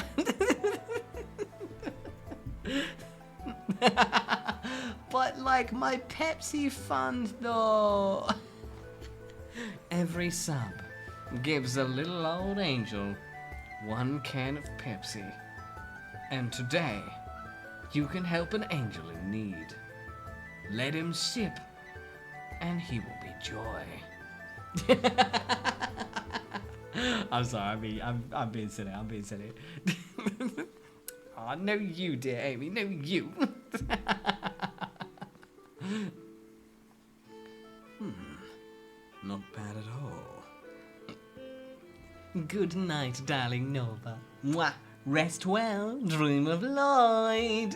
But like my Pepsi fund, though. Every sub gives a little old angel 1 can of Pepsi. And today, you can help an angel in need. Let him sip, and he will be joy. I'm sorry, I'm being silly. Oh, no you, dear Amy, no you. Not bad at all. Good night, darling Nova. Mwah. Rest well, dream of Lloyd.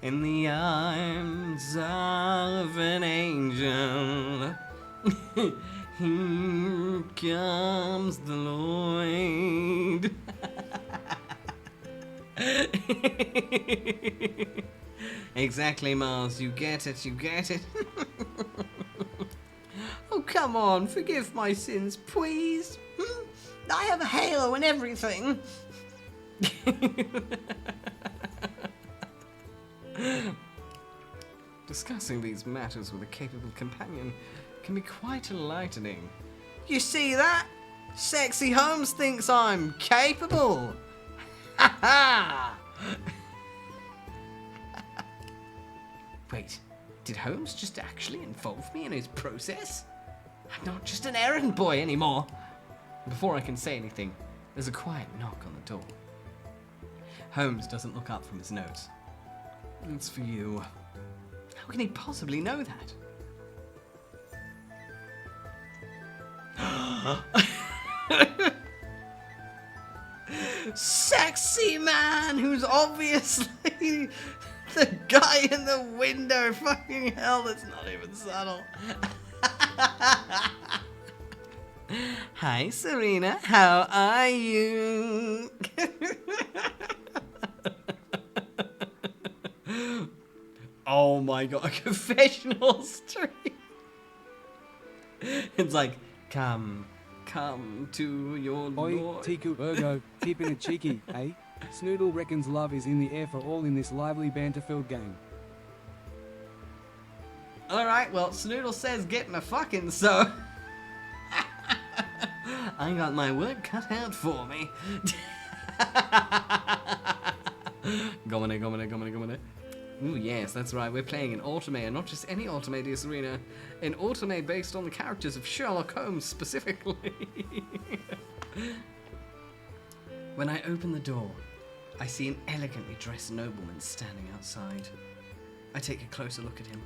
In the arms of an angel, here comes the Lloyd. Exactly, Mars. You get it. Oh, come on. Forgive my sins, please. I have a halo and everything. Discussing these matters with a capable companion can be quite enlightening. You see that? Sexy Holmes thinks I'm capable. Ha ha! Wait, did Holmes just actually involve me in his process? I'm not just an errand boy anymore. Before I can say anything, there's a quiet knock on the door. Holmes doesn't look up from his notes. It's for you. How can he possibly know that? Sexy man who's obviously the guy in the window. Fucking hell, that's not even subtle. Hi, Serena. How are you? Oh my god, a confessional stream. It's like, come to your Oi, Lord. 𝐄𝐍𝐕𝐓𝐮𝐞𝐫, keeping it cheeky, eh? Snoodle reckons love is in the air for all in this lively banter-filled game. Alright, well, Snoodle says get my fucking so. I got my work cut out for me. Go on it. Ooh, yes, that's right. We're playing an Otome, and not just any Otome, dear Serena. An Otome based on the characters of Sherlock Holmes, specifically. When I open the door, I see an elegantly dressed nobleman standing outside. I take a closer look at him.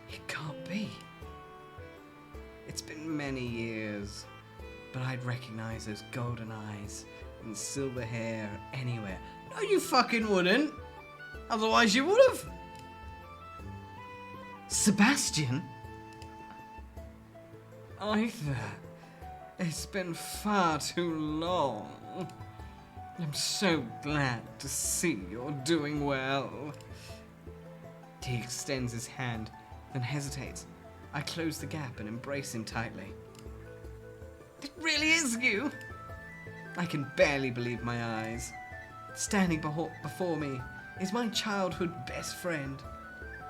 It can't be. It's been many years, but I'd recognize those golden eyes and silver hair anywhere. No, you fucking wouldn't. Otherwise you would have. Sebastian? Arthur, it's been far too long. I'm so glad to see you're doing well. He extends his hand, then hesitates. I close the gap and embrace him tightly. It really is you! I can barely believe my eyes. Standing before me is my childhood best friend.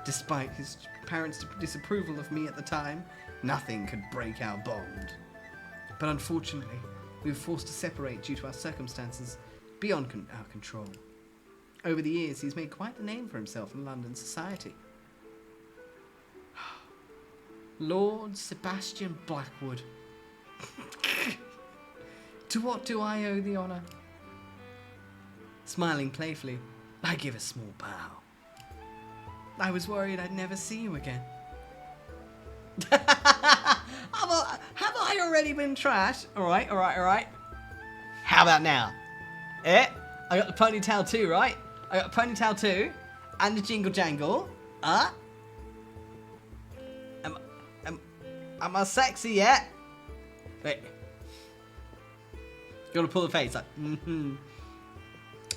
Despite his parents' disapproval of me at the time, nothing could break our bond. But unfortunately, we were forced to separate due to our circumstances beyond our control. Over the years, he's made quite a name for himself in London society. Lord Sebastian Blackwood. To what do I owe the honour? Smiling playfully, I give a small bow. I was worried I'd never see you again. Have I already been trashed? Alright. How about now? I got the ponytail too, right? I got the ponytail too. And the jingle jangle. Am I sexy yet? Wait. You gotta pull the face like,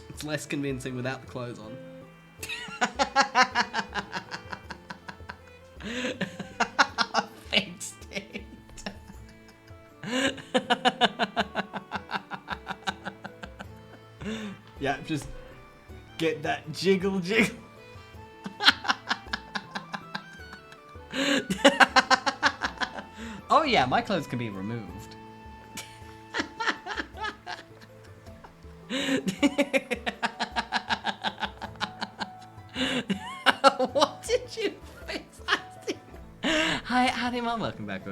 It's less convincing without the clothes on. I fixed it. Yeah, just get that jiggle. Oh yeah, my clothes can be removed. What did you fix? Hi, howdy, Mom. Welcome back.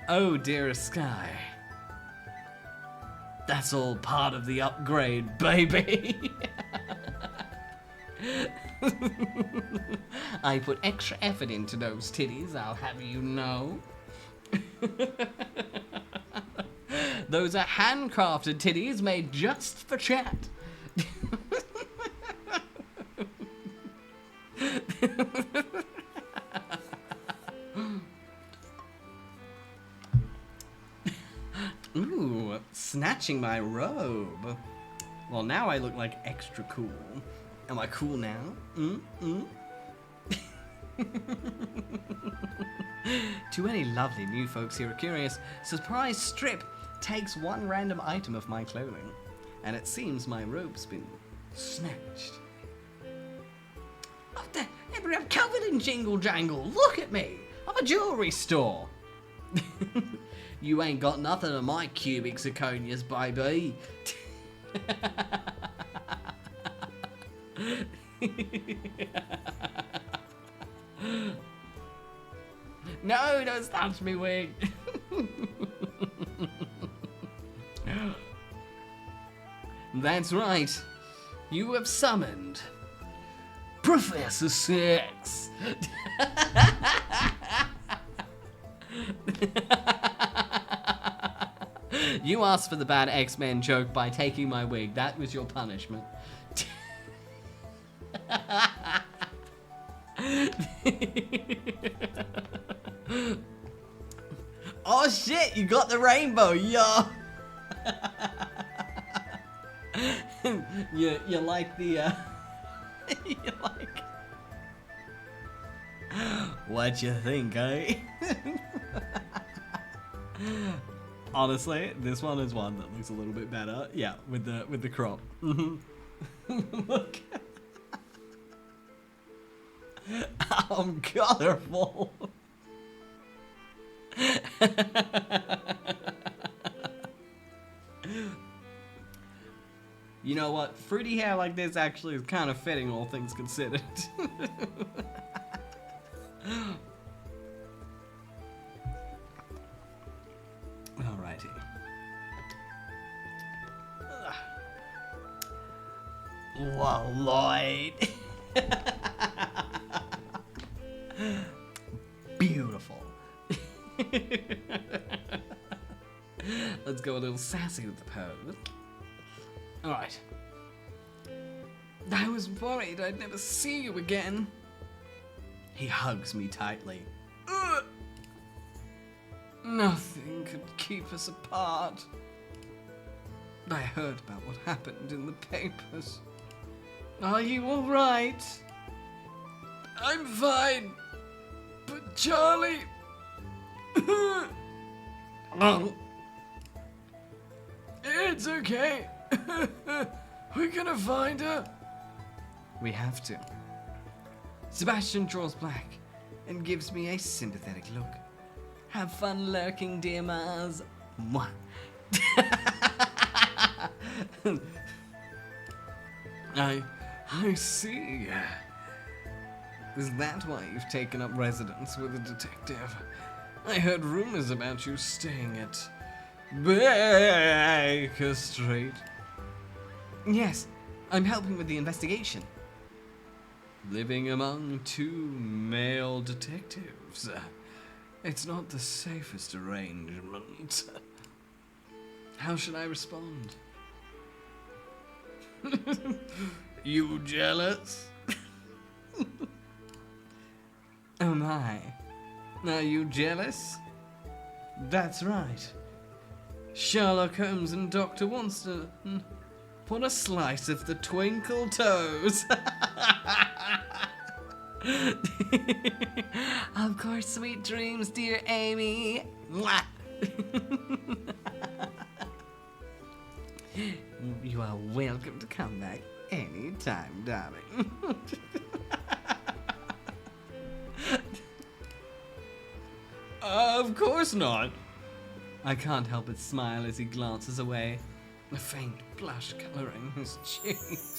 Oh, dearest Sky. That's all part of the upgrade, baby. I put extra effort into those titties, I'll have you know. Those are handcrafted titties made just for chat. Ooh, snatching my robe. Well, now I look like extra cool. Am I cool now? To any lovely new folks here are curious, Surprise Strip takes one random item of my clothing, and it seems my robe's been snatched. Oh, I'm covered in jingle jangle. Look at me. I'm a jewelry store. You ain't got nothing of my cubic zirconias, baby. No, don't touch me, wig. That's right. You have summoned Professor Sex. You asked for the bad X-Men joke by taking my wig. That was your punishment. Oh shit, you got the rainbow, yo! you like the, you like... What you think, eh? Honestly, this one is one that looks a little bit better. Yeah, with the crop. Look. I'm colorful. You know what? Fruity hair like this actually is kind of fitting, all things considered. Alrighty. Whoa, Lloyd. Beautiful. Let's go a little sassy with the pose. Alright. I was worried I'd never see you again. He hugs me tightly. Ugh. Nothing could keep us apart. I heard about what happened in the papers. Are you alright? I'm fine. But Charlie... Oh. It's okay. We're gonna find her. We have to. Sebastian draws back and gives me a sympathetic look. Have fun lurking, dear Mars. Mwah. I see. Is that why you've taken up residence with a detective? I heard rumors about you staying at Baker Street. Yes, I'm helping with the investigation. Living among two male detectives. It's not the safest arrangement. How should I respond? You jealous? Oh my. Are you jealous? That's right. Sherlock Holmes and Dr. Winston put a slice of the twinkle toes. Of course, sweet dreams, dear Amy. Mwah. You are welcome to come back anytime, darling. Of course not. I can't help but smile as he glances away, a faint blush coloring his cheeks.